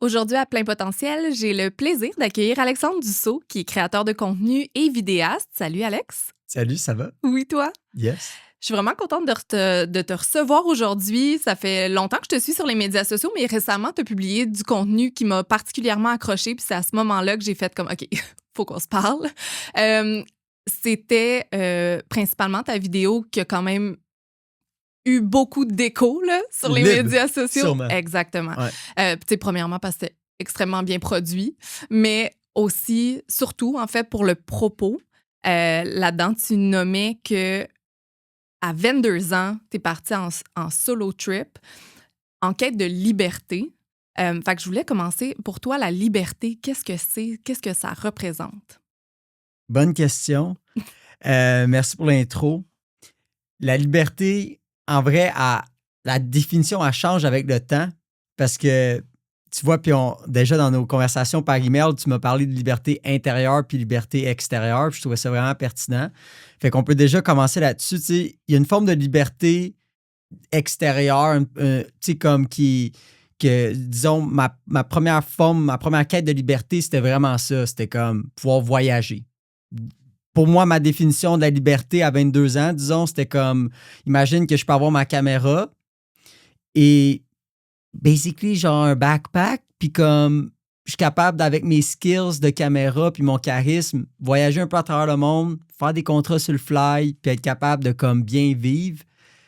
Aujourd'hui, à Plein Potentiel, j'ai le plaisir d'accueillir Alexandre Dussault, qui est créateur de contenu et vidéaste. Salut, Alex. Salut, ça va? Oui, toi? Yes. Je suis vraiment contente de te recevoir aujourd'hui. Ça fait longtemps que je te suis sur les médias sociaux, mais récemment, tu as publié du contenu qui m'a particulièrement accrochée. Puis c'est à ce moment-là que j'ai fait comme, OK, faut qu'on se parle. C'était principalement ta vidéo qui a quand même eu beaucoup d'écho là, sur les médias sociaux. Sûrement. Exactement. Ouais. Tu sais, premièrement, parce que c'était extrêmement bien produit, mais aussi, surtout, en fait, pour le propos. Là-dedans, tu nommais que à 22 ans, tu es parti en solo trip, en quête de liberté. Fait que je voulais commencer. Pour toi, la liberté, qu'est-ce que c'est? Qu'est-ce que ça représente? Bonne question. Merci pour l'intro. La liberté, en vrai, la définition, elle change avec le temps parce que, tu vois, puis déjà dans nos conversations par email, tu m'as parlé de liberté intérieure puis liberté extérieure. Puis je trouvais ça vraiment pertinent. Fait qu'on peut déjà commencer là-dessus. Tu sais, il y a une forme de liberté extérieure, tu sais, comme disons, ma première quête de liberté, c'était vraiment ça. C'était comme pouvoir voyager. Pour moi, ma définition de la liberté à 22 ans, disons, c'était comme, imagine que je peux avoir ma caméra et basically, genre un backpack, puis comme je suis capable, avec mes skills de caméra puis mon charisme, voyager un peu à travers le monde, faire des contrats sur le fly, puis être capable de comme bien vivre,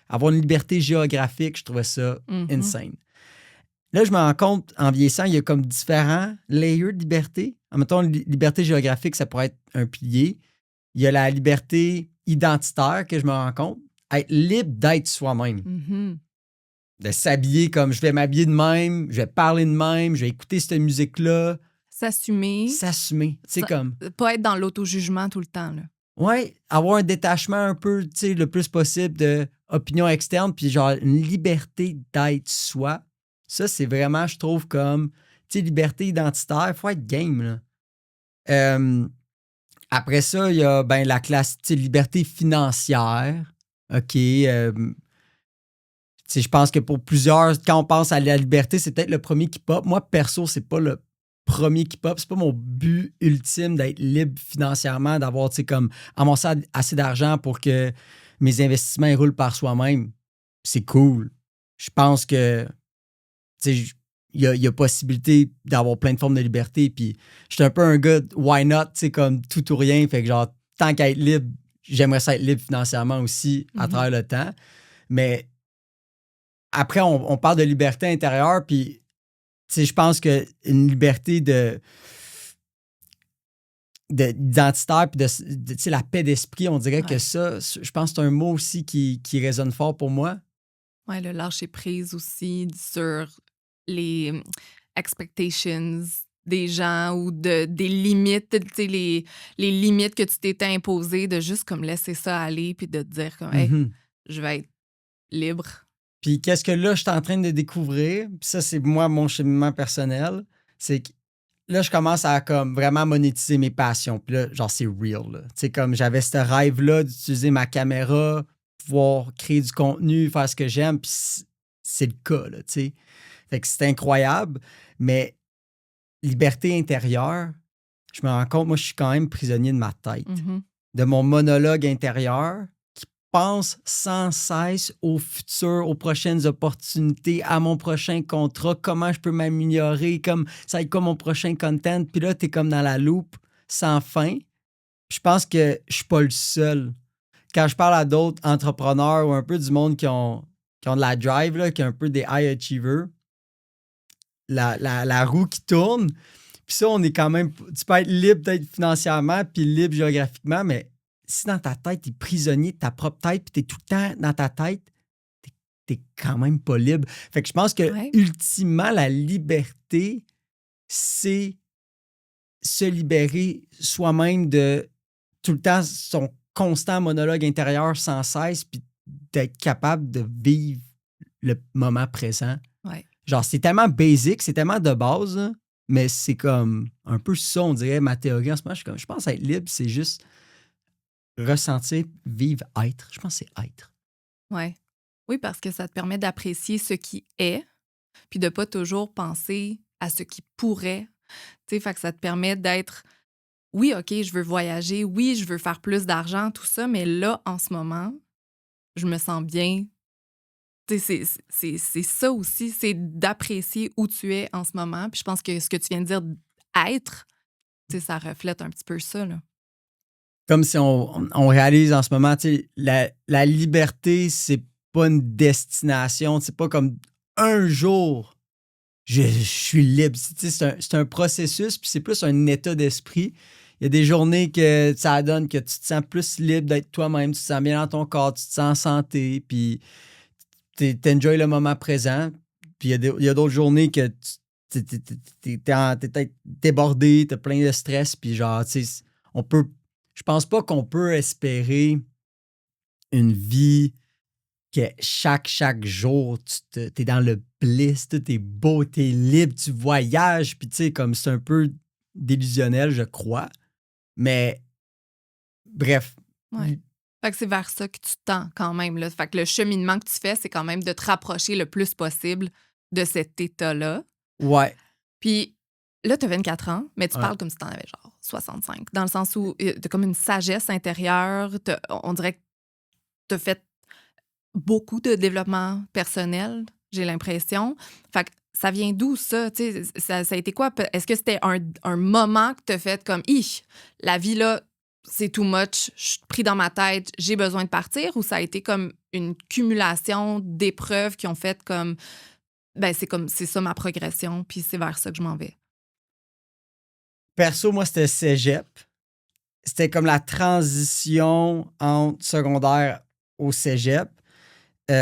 avoir une liberté géographique, je trouvais ça insane. Là, je me rends compte, en vieillissant, il y a comme différents layers de liberté. En mettons, liberté géographique, ça pourrait être un pilier. Il y a la liberté identitaire que je me rends compte, être libre d'être soi-même. De s'habiller comme je vais m'habiller de même, je vais parler de même, je vais écouter cette musique-là. S'assumer. C'est comme. Pas être dans l'auto-jugement tout le temps, là. Ouais, avoir un détachement un peu, tu sais, le plus possible de opinion externe, puis genre une liberté d'être soi. Ça, c'est vraiment, je trouve, comme, tu sais, liberté identitaire, il faut être game, là. Après ça, il y a ben, la classe, tu sais, liberté financière. OK. Je pense que pour plusieurs, quand on pense à la liberté, c'est peut-être le premier qui pop. Moi, perso, c'est pas le premier qui pop. C'est pas mon but ultime d'être libre financièrement, d'avoir, tu sais, comme amasser assez d'argent pour que mes investissements ils roulent par soi-même. C'est cool. Je pense que, tu sais, il y a possibilité d'avoir plein de formes de liberté. Puis, je suis un peu un gars, why not, tu sais, comme tout ou rien. Fait que, genre, tant qu'à être libre, j'aimerais ça être libre financièrement aussi à travers le temps. Mais après, on parle de liberté intérieure, puis je pense qu'une liberté identitaire, puis de la paix d'esprit, on dirait que ça, je pense que c'est un mot aussi qui résonne fort pour moi. Oui, le lâcher prise aussi sur les expectations des gens ou des limites, tu sais, les limites que tu t'étais imposées, de juste comme laisser ça aller puis de te dire comme, hey, je vais être libre. Puis qu'est-ce que là, je suis en train de découvrir, puis ça, c'est moi, mon cheminement personnel, c'est que là, je commence à comme vraiment monétiser mes passions. Puis là, genre, c'est real, là. Tu sais, comme j'avais ce rêve-là d'utiliser ma caméra, pouvoir créer du contenu, faire ce que j'aime, puis c'est le cas, là, tu sais. Fait que c'est incroyable, mais liberté intérieure, je me rends compte, moi, je suis quand même prisonnier de ma tête, de mon monologue intérieur qui pense sans cesse au futur, aux prochaines opportunités, à mon prochain contrat, comment je peux m'améliorer, comme ça va être quoi mon prochain content. Puis là, t'es comme dans la loupe sans fin. Je pense que je suis pas le seul. Quand je parle à d'autres entrepreneurs ou un peu du monde qui ont de la drive, là, qui ont un peu des high achievers, la roue qui tourne. Puis ça, on est quand même. Tu peux être libre d'être financièrement puis libre géographiquement, mais si dans ta tête, tu es prisonnier de ta propre tête puis tu es tout le temps dans ta tête, t'es quand même pas libre. Fait que je pense que ultimement, la liberté, c'est se libérer soi-même de tout le temps son constant monologue intérieur sans cesse puis d'être capable de vivre le moment présent. Ouais. Genre, c'est tellement basic, c'est tellement de base, hein, mais c'est comme un peu ça, on dirait, ma théorie en ce moment. Je pense être libre, c'est juste ressentir, vivre, être. Je pense que c'est être. Ouais. Oui, parce que ça te permet d'apprécier ce qui est, puis de pas toujours penser à ce qui pourrait. Tu sais, fait que ça te permet d'être, oui, OK, je veux voyager, oui, je veux faire plus d'argent, tout ça, mais là, en ce moment, je me sens bien. Tu sais, c'est ça aussi, c'est d'apprécier où tu es en ce moment. Puis je pense que ce que tu viens de dire, être, tu sais, ça reflète un petit peu ça, là. Comme si on réalise en ce moment, tu sais, la liberté, c'est pas une destination. C'est pas comme un jour, je suis libre. Tu sais, c'est un processus, puis c'est plus un état d'esprit. Il y a des journées que ça donne que tu te sens plus libre d'être toi-même, tu te sens bien dans ton corps, tu te sens en santé, puis tu enjoy le moment présent. Puis il y a d'autres journées que t'es peut-être débordé, t'as plein de stress, puis genre, tu sais, on peut. Je pense pas qu'on peut espérer une vie que chaque jour, t'es dans le bliss, tout est beau, t'es libre, tu voyages, puis tu sais, comme c'est un peu délusionnel, je crois. Mais bref. Ouais. Fait que c'est vers ça que tu tends quand même, là. Fait que le cheminement que tu fais, c'est quand même de te rapprocher le plus possible de cet état-là. Ouais. Puis là, tu as 24 ans, mais tu Ouais. parles comme si tu en avais genre 65, dans le sens où tu as comme une sagesse intérieure. On dirait que tu as fait beaucoup de développement personnel, j'ai l'impression. Fait que ça vient d'où ça? Tu sais, ça a été quoi? Est-ce que c'était un moment que tu as fait comme, la vie là, c'est too much, je suis pris dans ma tête, j'ai besoin de partir, ou ça a été comme une cumulation d'épreuves qui ont fait comme, ben c'est ça ma progression, puis c'est vers ça que je m'en vais. Perso, moi, c'était cégep. C'était comme la transition entre secondaire au cégep. Tu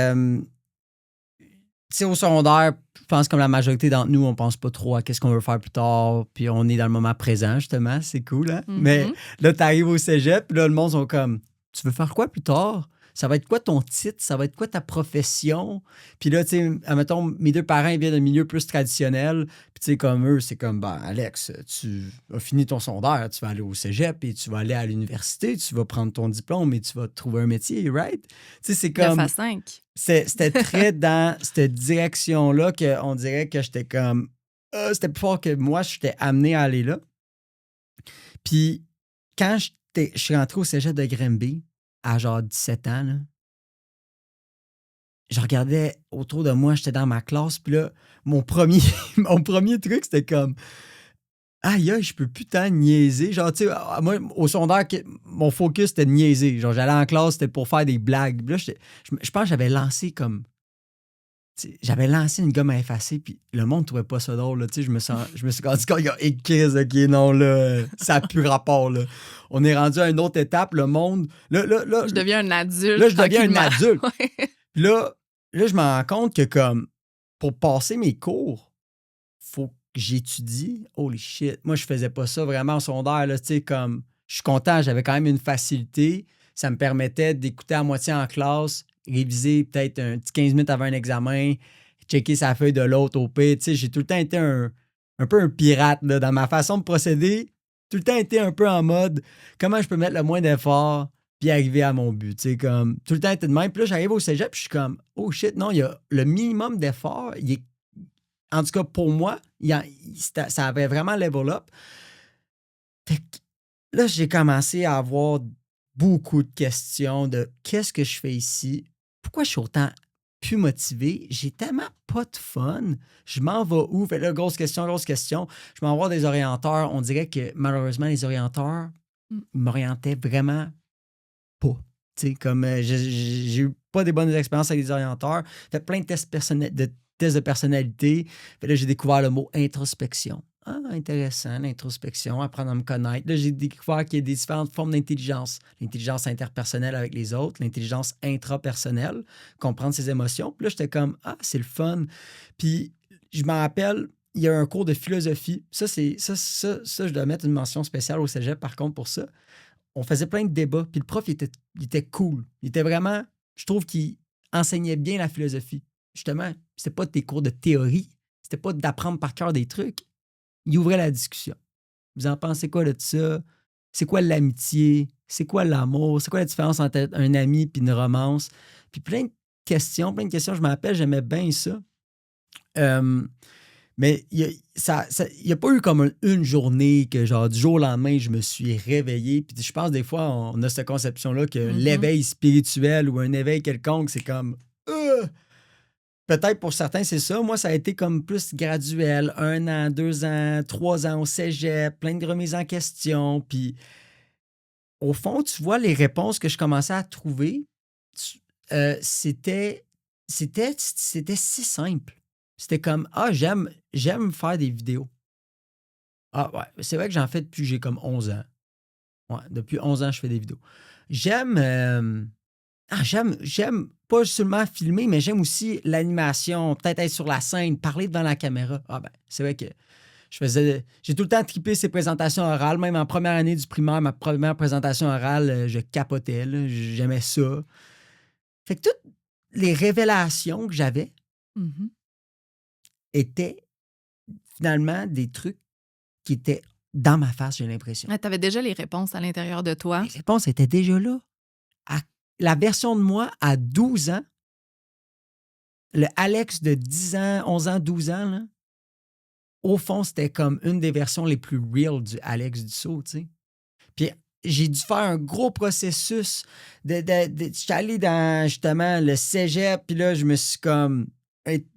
sais, au secondaire, je pense comme la majorité d'entre nous, on pense pas trop à qu'est-ce qu'on veut faire plus tard, puis on est dans le moment présent, justement. C'est cool, hein? Mais là, t'arrives au cégep, puis là, le monde sont comme, tu veux faire quoi plus tard? Ça va être quoi ton titre? Ça va être quoi ta profession? Puis là, tu sais, admettons, mes deux parents ils viennent d'un milieu plus traditionnel. Puis tu sais, comme eux, c'est comme, ben, Alex, tu as fini ton secondaire, tu vas aller au cégep et tu vas aller à l'université, tu vas prendre ton diplôme et tu vas trouver un métier, right? Tu sais, c'est comme... 9 à 5. C'était très dans cette direction-là qu'on dirait que j'étais comme... c'était plus fort que moi, j'étais amené à aller là. Puis quand je suis rentré au cégep de Granby, à genre 17 ans, là, je regardais autour de moi, j'étais dans ma classe, puis là, mon premier, mon premier truc, c'était comme... Aïe, aïe, je peux plus tant niaiser. Genre, tu sais, moi, au secondaire, mon focus, c'était de niaiser. Genre, j'allais en classe, c'était pour faire des blagues. Puis là, je pense que j'avais lancé comme... J'avais lancé une gomme à effacer, puis le monde trouvait pas ça drôle. Là, je me suis rendu compte, il y a écrise, OK, non, là, ça n'a plus rapport. Là. On est rendu à une autre étape, le monde. Là, Je deviens un adulte. là, je deviens un tranquillement. adulte. Ouais. Puis là, je me rends compte que, comme, pour passer mes cours, faut que j'étudie. Holy shit. Moi, je faisais pas ça vraiment au secondaire. Là, tu sais, comme, je suis content, j'avais quand même une facilité. Ça me permettait d'écouter à moitié en classe, réviser peut-être un petit 15 minutes avant un examen, checker sa feuille de l'autre au pire. Tu sais, j'ai tout le temps été un peu un pirate là, dans ma façon de procéder. Tout le temps été un peu en mode comment je peux mettre le moins d'efforts puis arriver à mon but. Tu sais, comme, tout le temps été de même. Puis là, j'arrive au cégep puis je suis comme, oh shit, non, il y a le minimum d'efforts. En tout cas, pour moi, ça avait vraiment level up. Fait que là, j'ai commencé à avoir beaucoup de questions de qu'est-ce que je fais ici? Pourquoi je suis autant plus motivé? J'ai tellement pas de fun. Je m'en vais où? Fait là, grosse question, grosse question. Je m'en vais voir des orienteurs. On dirait que malheureusement, les orienteurs m'orientaient vraiment pas. Tu sais, comme j'ai eu pas des bonnes expériences avec les orienteurs. Fait plein de tests de personnalité. Fait là, j'ai découvert le mot introspection. Ah, intéressant, l'introspection, apprendre à me connaître. Là, j'ai découvert qu'il y a des différentes formes d'intelligence. L'intelligence interpersonnelle avec les autres, l'intelligence intrapersonnelle, comprendre ses émotions. Puis là, j'étais comme, ah, c'est le fun. Puis, je m'en rappelle, il y a un cours de philosophie. Ça, je dois mettre une mention spéciale au cégep, par contre, pour ça. On faisait plein de débats. Puis le prof, il était cool. Il était vraiment, je trouve qu'il enseignait bien la philosophie. Justement, c'était pas des cours de théorie. C'était pas d'apprendre par cœur des trucs. Il ouvrait la discussion. Vous en pensez quoi de ça? C'est quoi l'amitié? C'est quoi l'amour? C'est quoi la différence entre un ami et une romance? Puis plein de questions. Je me rappelle, j'aimais bien ça. Mais il n'y a pas eu comme une journée que, genre, du jour au lendemain, je me suis réveillé. Puis je pense, des fois, on a cette conception-là que l'éveil spirituel ou un éveil quelconque, c'est comme... Peut-être pour certains, c'est ça. Moi, ça a été comme plus graduel. 1 an, 2 ans, 3 ans au cégep, plein de remises en question. Puis, au fond, tu vois, les réponses que je commençais à trouver, c'était si simple. C'était comme, j'aime faire des vidéos. Ah ouais, c'est vrai que j'en fais depuis que j'ai comme 11 ans. Ouais, depuis 11 ans, je fais des vidéos. J'aime pas seulement filmer, mais j'aime aussi l'animation, peut-être être sur la scène, parler devant la caméra. Ah ben, c'est vrai que j'ai tout le temps trippé ces présentations orales. Même en première année du primaire, ma première présentation orale, je capotais, là, j'aimais ça. Fait que toutes les révélations que j'avais étaient finalement des trucs qui étaient dans ma face, j'ai l'impression. Tu avais déjà les réponses à l'intérieur de toi. Les réponses étaient déjà là. La version de moi à 12 ans, le Alex de 10 ans, 11 ans, 12 ans, là, au fond, c'était comme une des versions les plus real du Alex Dussault, tu sais. Puis j'ai dû faire un gros processus. J'étais allé dans, justement, le cégep, puis là, je me suis comme...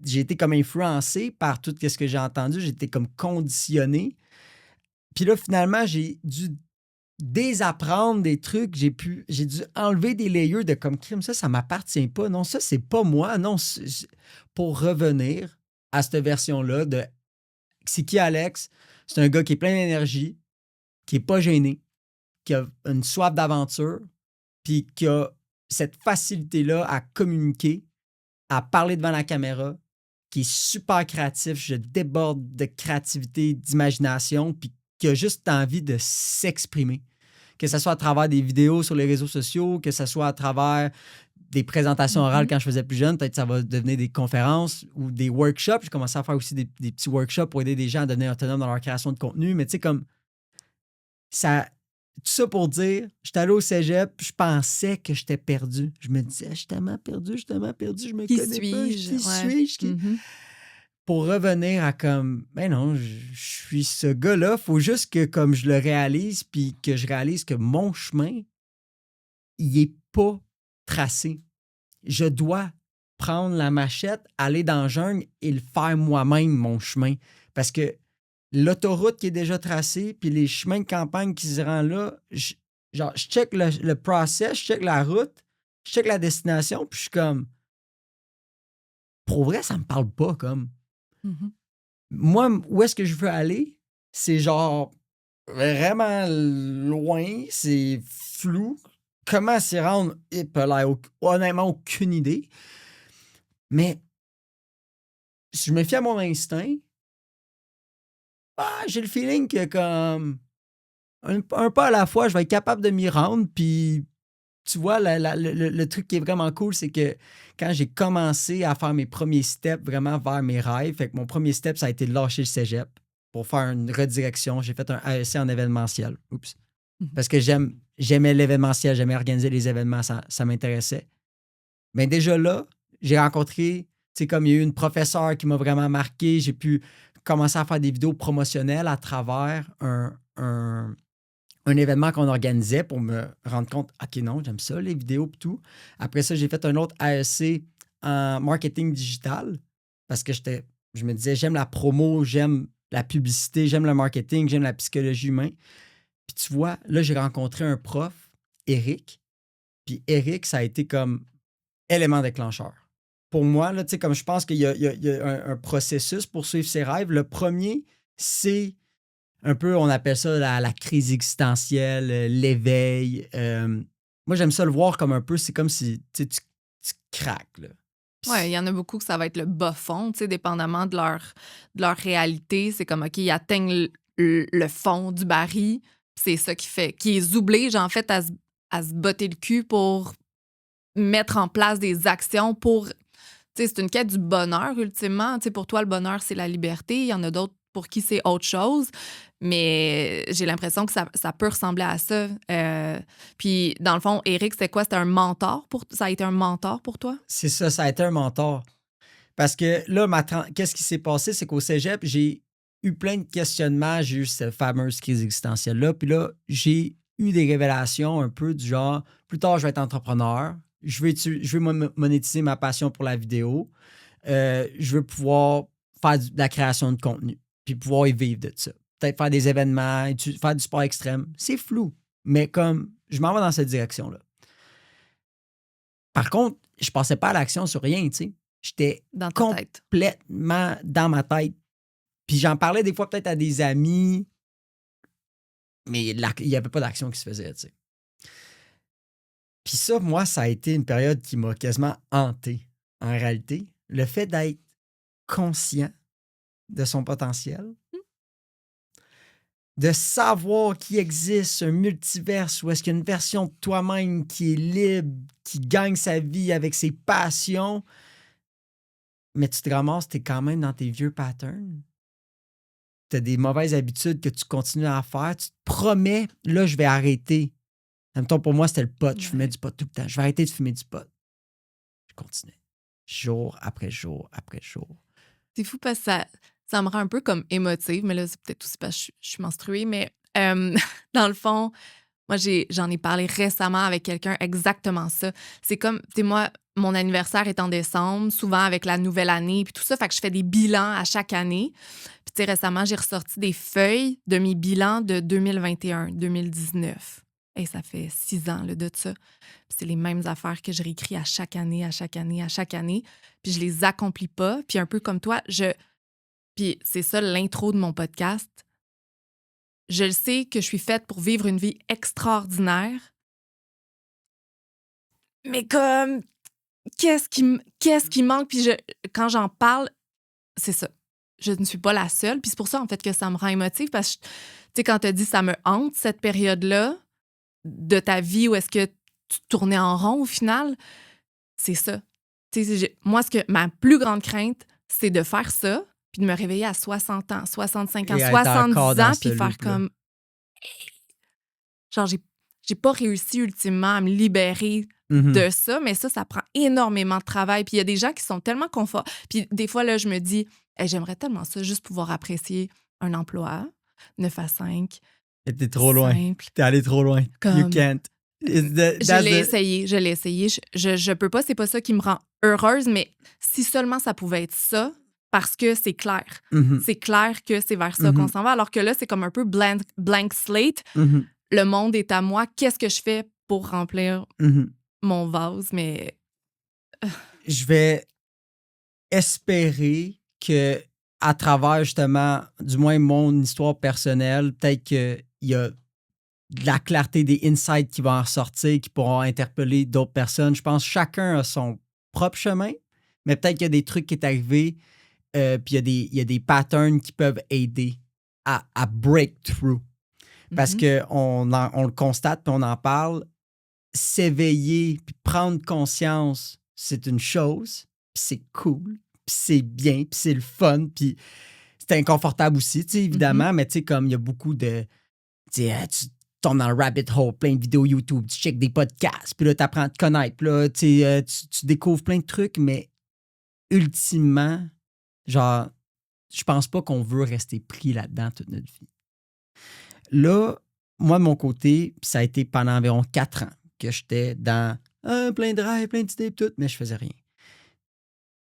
J'ai été comme influencé par tout ce que j'ai entendu. J'ai été comme conditionné. Puis là, finalement, j'ai dû désapprendre des trucs. J'ai dû enlever des layers de comme crime. Ça m'appartient pas. Non, ça, c'est pas moi. Non, pour revenir à cette version-là de c'est qui Alex? C'est un gars qui est plein d'énergie, qui est pas gêné, qui a une soif d'aventure, puis qui a cette facilité-là à communiquer, à parler devant la caméra, qui est super créatif. Je déborde de créativité, d'imagination, puis qui a juste envie de s'exprimer. Que ce soit à travers des vidéos sur les réseaux sociaux, que ce soit à travers des présentations orales quand je faisais plus jeune, peut-être que ça va devenir des conférences ou des workshops. J'ai commencé à faire aussi des petits workshops pour aider des gens à devenir autonomes dans leur création de contenu. Mais tu sais, comme ça, tout ça pour dire, j'étais allé au cégep, je pensais que j'étais perdu. Je me disais, je suis tellement perdu, je me connais pas. Qui suis-je? Pour revenir à comme, ben non, je suis ce gars-là. Faut juste que comme je le réalise, puis que je réalise que mon chemin, il est pas tracé. Je dois prendre la machette, aller dans le jungle et le faire moi-même, mon chemin. Parce que l'autoroute qui est déjà tracée, puis les chemins de campagne qui se rendent là, je check le process, je check la route, je check la destination, puis je suis comme, pour vrai, ça me parle pas, comme. Moi, où est-ce que je veux aller? C'est genre vraiment loin, c'est flou. Comment s'y rendre? Honnêtement, aucune idée. Mais si je me fie à mon instinct, j'ai le feeling que comme un pas à la fois, je vais être capable de m'y rendre. Puis, tu vois, le truc qui est vraiment cool, c'est que quand j'ai commencé à faire mes premiers steps vraiment vers mes rêves, fait que mon premier step, ça a été de lâcher le cégep pour faire une redirection. J'ai fait un AEC en événementiel. Oups. Parce que j'aimais l'événementiel, j'aimais organiser les événements, ça m'intéressait. Mais déjà là, j'ai rencontré, tu sais, comme il y a eu une professeure qui m'a vraiment marqué, j'ai pu commencer à faire des vidéos promotionnelles à travers un événement qu'on organisait pour me rendre compte, OK, non, j'aime ça, les vidéos et tout. Après ça, j'ai fait un autre AEC en marketing digital parce que je me disais, j'aime la promo, j'aime la publicité, j'aime le marketing, j'aime la psychologie humaine. Puis tu vois, là, j'ai rencontré un prof, Eric. Puis Eric, ça a été comme élément déclencheur. Pour moi, là, tu sais, comme je pense qu'il y a un processus pour suivre ses rêves. Le premier, c'est un peu, on appelle ça la crise existentielle, l'éveil. Moi, j'aime ça le voir comme un peu, c'est comme si tu craques. Là. Oui, il y en a beaucoup que ça va être le bas fond, tu sais, dépendamment de leur réalité. C'est comme, OK, ils atteignent le fond du baril. C'est ça qui les oblige, en fait, à se botter le cul pour mettre en place des actions pour... Tu sais, c'est une quête du bonheur, ultimement. Tu sais, pour toi, le bonheur, c'est la liberté. Il y en a d'autres pour qui c'est autre chose. Mais j'ai l'impression que ça peut ressembler à ça. Puis, dans le fond, Eric, c'était quoi? Ça a été un mentor pour toi? C'est ça, ça a été un mentor. Parce que là, qu'est-ce qui s'est passé? C'est qu'au cégep, j'ai eu plein de questionnements. J'ai eu cette fameuse crise existentielle-là. Puis là, j'ai eu des révélations un peu du genre, plus tard, je vais être entrepreneur. Je vais monétiser ma passion pour la vidéo. Je veux pouvoir faire de la création de contenu. Puis pouvoir y vivre de ça. Peut-être faire des événements, faire du sport extrême. C'est flou. Mais comme, je m'en vais dans cette direction-là. Par contre, je passais pas à l'action sur rien, tu sais. J'étais Dans ta tête. complètement dans ma tête. Puis j'en parlais des fois peut-être à des amis, mais il n'y avait pas d'action qui se faisait, tu sais. Puis ça, moi, ça a été une période qui m'a quasiment hanté, en réalité. Le fait d'être conscient de son potentiel, de savoir qu'il existe un multiverse où est-ce qu'il y a une version de toi-même qui est libre, qui gagne sa vie avec ses passions, mais tu te ramasses, tu es quand même dans tes vieux patterns. Tu as des mauvaises habitudes que tu continues à faire. Tu te promets, là, je vais arrêter. En même temps, pour moi, c'était le pot. Je fumais du pot tout le temps. Je vais arrêter de fumer du pot. Je continuais. Jour après jour après jour. C'est fou parce que ça me rend un peu comme émotive, mais là, c'est peut-être aussi parce que je suis menstruée, mais dans le fond, moi, j'en ai parlé récemment avec quelqu'un, exactement ça. C'est comme, tu sais, moi, mon anniversaire est en décembre, souvent avec la nouvelle année, puis tout ça, fait que je fais des bilans à chaque année. Puis, tu sais, récemment, j'ai ressorti des feuilles de mes bilans de 2021, 2019. Et ça fait 6 ans là, de ça. Puis c'est les mêmes affaires que je réécris à chaque année, à chaque année, à chaque année. Puis je les accomplis pas. Puis un peu comme toi, Puis c'est ça l'intro de mon podcast. Je le sais que je suis faite pour vivre une vie extraordinaire. Mais comme, qu'est-ce qui manque? Puis quand j'en parle, c'est ça. Je ne suis pas la seule. Puis c'est pour ça, en fait, que ça me rend émotive. Parce que, tu sais, quand tu as dit ça me hante, cette période-là de ta vie où est-ce que tu tournais en rond au final, c'est ça. Tu sais, moi, ma plus grande crainte, c'est de faire ça, puis de me réveiller à 60 ans, 65 ans, Et être encore 70 ans, dans puis ce faire loop-là. comme... Genre, j'ai pas réussi ultimement à me libérer de ça, mais ça prend énormément de travail. Puis il y a des gens qui sont tellement confortables. Puis des fois, là, je me dis, hey, j'aimerais tellement ça, juste pouvoir apprécier un emploi, 9 à 5. T'es trop loin. Simple. T'es allé trop loin. Comme... You can't. Je l'ai essayé. Je peux pas, c'est pas ça qui me rend heureuse, mais si seulement ça pouvait être ça, parce que c'est clair. C'est clair que c'est vers ça qu'on s'en va, alors que là, c'est comme un peu blank slate. Le monde est à moi. Qu'est-ce que je fais pour remplir mon vase? Mais... Je vais espérer que à travers, justement, du moins mon histoire personnelle, peut-être qu'il y a de la clarté, des insights qui vont en ressortir, qui pourront interpeller d'autres personnes. Je pense que chacun a son propre chemin, mais peut-être qu'il y a des trucs qui sont arrivés, puis il y a des patterns qui peuvent aider à break through. Parce qu'on le constate, puis on en parle. S'éveiller, puis prendre conscience, c'est une chose, puis c'est cool, puis c'est bien, puis c'est le fun, puis c'est inconfortable aussi, tu sais, évidemment, mais tu sais, comme il y a beaucoup de... Tu sais, tu tombes dans le rabbit hole, plein de vidéos YouTube, tu checkes des podcasts, puis là, tu apprends à te connaître, puis là, tu sais, tu découvres plein de trucs, mais ultimement, genre, je pense pas qu'on veut rester pris là-dedans toute notre vie. Là, moi, de mon côté, ça a été pendant environ 4 ans que j'étais dans plein de rêves, plein d'idées, tout, mais je faisais rien.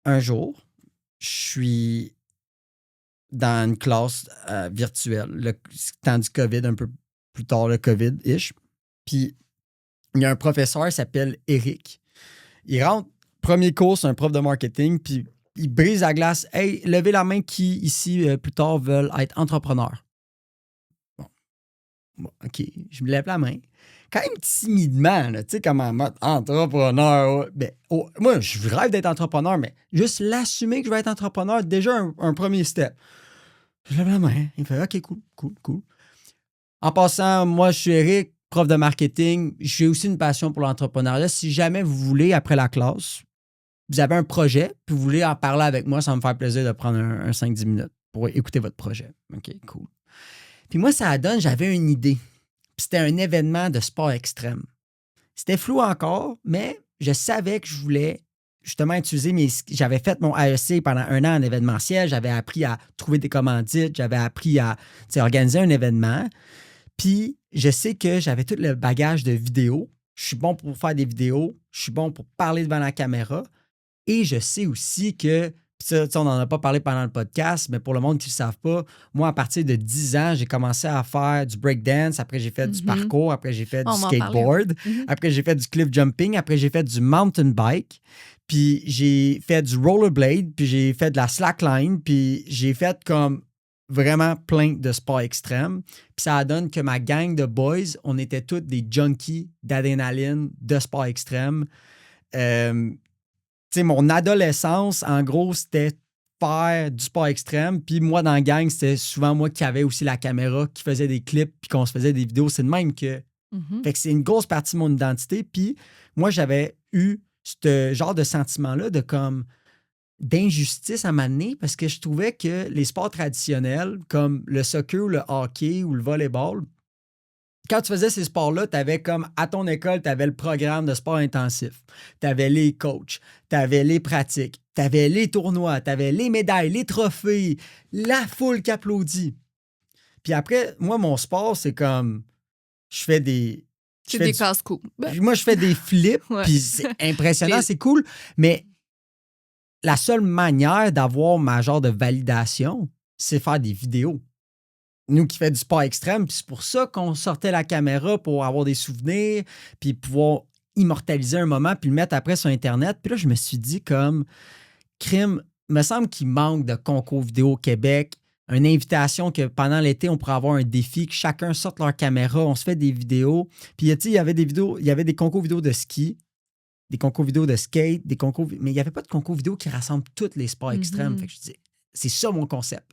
Un jour, je suis dans une classe virtuelle, le temps du COVID, un peu plus tard, le COVID-ish. Puis, il y a un professeur, il s'appelle Eric. Il rentre, premier cours, c'est un prof de marketing, puis il brise la glace. Hey, levez la main qui, ici, plus tard, veulent être entrepreneurs. Bon, OK, je me lève la main. Quand même timidement, tu sais, comme en mode entrepreneur. Ouais. Ben, moi, je rêve d'être entrepreneur, mais juste l'assumer que je vais être entrepreneur, déjà un premier step. Je lève la main. Il fait OK, cool. En passant, moi, je suis Eric, prof de marketing. J'ai aussi une passion pour l'entrepreneuriat. Si jamais vous voulez, après la classe, vous avez un projet, puis vous voulez en parler avec moi, ça va me faire plaisir de prendre un 5-10 minutes pour écouter votre projet. OK, cool. Puis moi, ça donne, j'avais une idée. Puis c'était un événement de sport extrême. C'était flou encore, mais je savais que je voulais justement utilisé j'avais fait mon AEC pendant 1 an en événementiel, j'avais appris à trouver des commandites, j'avais appris à organiser un événement. Puis je sais que j'avais tout le bagage de vidéo. Je suis bon pour faire des vidéos, je suis bon pour parler devant la caméra. Et je sais aussi que, ça, on n'en a pas parlé pendant le podcast, mais pour le monde qui ne le savent pas, moi, à partir de 10 ans, j'ai commencé à faire du breakdance. Après, j'ai fait du parcours. Après, j'ai fait du skateboard. Après, j'ai fait du cliff jumping. Après, j'ai fait du mountain bike. Puis, j'ai fait du rollerblade. Puis, j'ai fait de la slackline. Puis, j'ai fait comme vraiment plein de sports extrêmes. Puis, ça donne que ma gang de boys, on était tous des junkies d'adrénaline, de sports extrêmes. Mon adolescence, en gros, c'était faire du sport extrême. Puis moi, dans la gang, c'était souvent moi qui avais aussi la caméra, qui faisait des clips, puis qu'on se faisait des vidéos. C'est de même que... Fait que c'est une grosse partie de mon identité. Puis moi, j'avais eu ce genre de sentiment-là d'injustice à m'amener parce que je trouvais que les sports traditionnels, comme le soccer, le hockey ou le volleyball, quand tu faisais ces sports-là, tu avais comme à ton école, tu avais le programme de sport intensif. Tu avais les coachs, tu avais les pratiques, tu avais les tournois, tu avais les médailles, les trophées, la foule qui applaudit. Puis après, moi, mon sport, c'est comme je fais des. C'est des casse-coups. Moi, je fais des flips, puis c'est impressionnant, c'est cool. Mais la seule manière d'avoir ma genre de validation, c'est faire des vidéos. Nous qui fait du sport extrême, puis c'est pour ça qu'on sortait la caméra pour avoir des souvenirs, puis pouvoir immortaliser un moment, puis le mettre après sur Internet. Puis là, je me suis dit comme, crime, me semble qu'il manque de concours vidéo au Québec, une invitation que pendant l'été, on pourrait avoir un défi, que chacun sorte leur caméra, on se fait des vidéos. Puis il y avait des concours vidéo de ski, des concours vidéo de skate, mais il n'y avait pas de concours vidéo qui rassemble tous les sports extrêmes. Fait que je dis, c'est ça mon concept.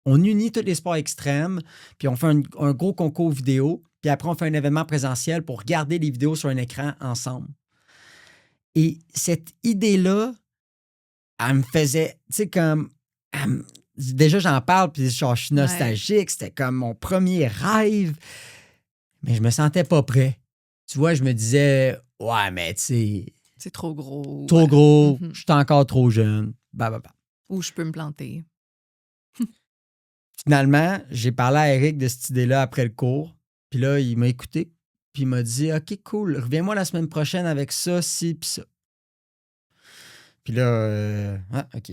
On unit tous les sports extrêmes, puis on fait un gros concours vidéo, puis après, on fait un événement présentiel pour regarder les vidéos sur un écran ensemble. Et cette idée-là, elle me faisait, tu sais, comme... déjà, j'en parle, puis genre, je suis nostalgique. C'était comme mon premier rêve, mais je me sentais pas prêt. Tu vois, je me disais, ouais, mais tu sais... C'est trop gros. Trop gros, je suis encore trop jeune. Ou je peux me planter. Finalement, j'ai parlé à Eric de cette idée-là après le cours. Puis là, il m'a écouté. Puis il m'a dit, OK, cool, reviens-moi la semaine prochaine avec ça, ci, puis ça. Puis là, OK.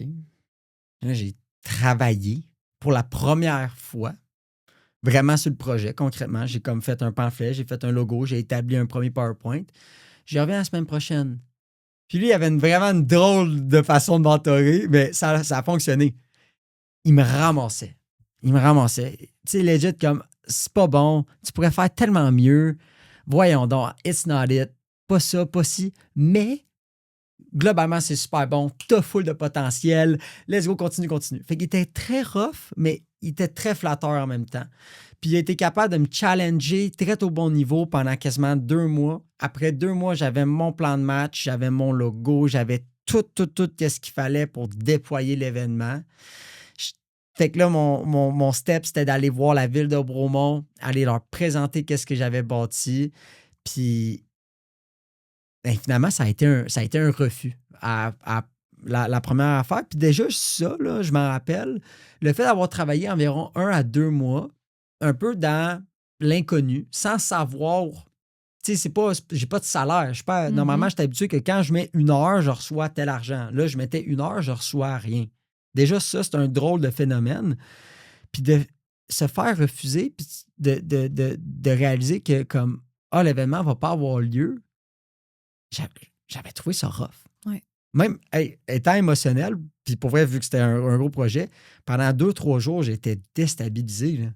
Là, j'ai travaillé pour la première fois vraiment sur le projet, concrètement. J'ai comme fait un pamphlet, j'ai fait un logo, j'ai établi un premier PowerPoint. Je reviens la semaine prochaine. Puis lui, il avait vraiment une drôle de façon de mentorer, mais ça a fonctionné. Il me ramassait. Tu sais, legit, comme, c'est pas bon, tu pourrais faire tellement mieux. Voyons donc, it's not it. Pas ça, pas ci. Mais, globalement, c'est super bon. T'as full de potentiel. Let's go, continue. Fait qu'il était très rough, mais il était très flatteur en même temps. Puis il a été capable de me challenger très au bon niveau pendant quasiment 2 mois. Après 2 mois, j'avais mon plan de match, j'avais mon logo, j'avais tout ce qu'il fallait pour déployer l'événement. Fait que là, mon step, c'était d'aller voir la ville de Bromont, aller leur présenter qu'est-ce que j'avais bâti. Puis, finalement, ça a été un refus à la première affaire. Puis déjà, ça, là, je m'en rappelle, le fait d'avoir travaillé environ 1 à 2 mois, un peu dans l'inconnu, sans savoir... Tu sais, j'ai pas de salaire. Normalement, j'étais habitué que quand je mets 1 heure, je reçois tel argent. Là, je mettais 1 heure, je reçois rien. Déjà, ça, c'est un drôle de phénomène. Puis de se faire refuser, puis de réaliser que comme l'événement ne va pas avoir lieu, j'avais trouvé ça rough. Ouais. Même étant émotionnel, puis pour vrai, vu que c'était un gros projet, pendant 2-3 jours, j'étais déstabilisé. Là.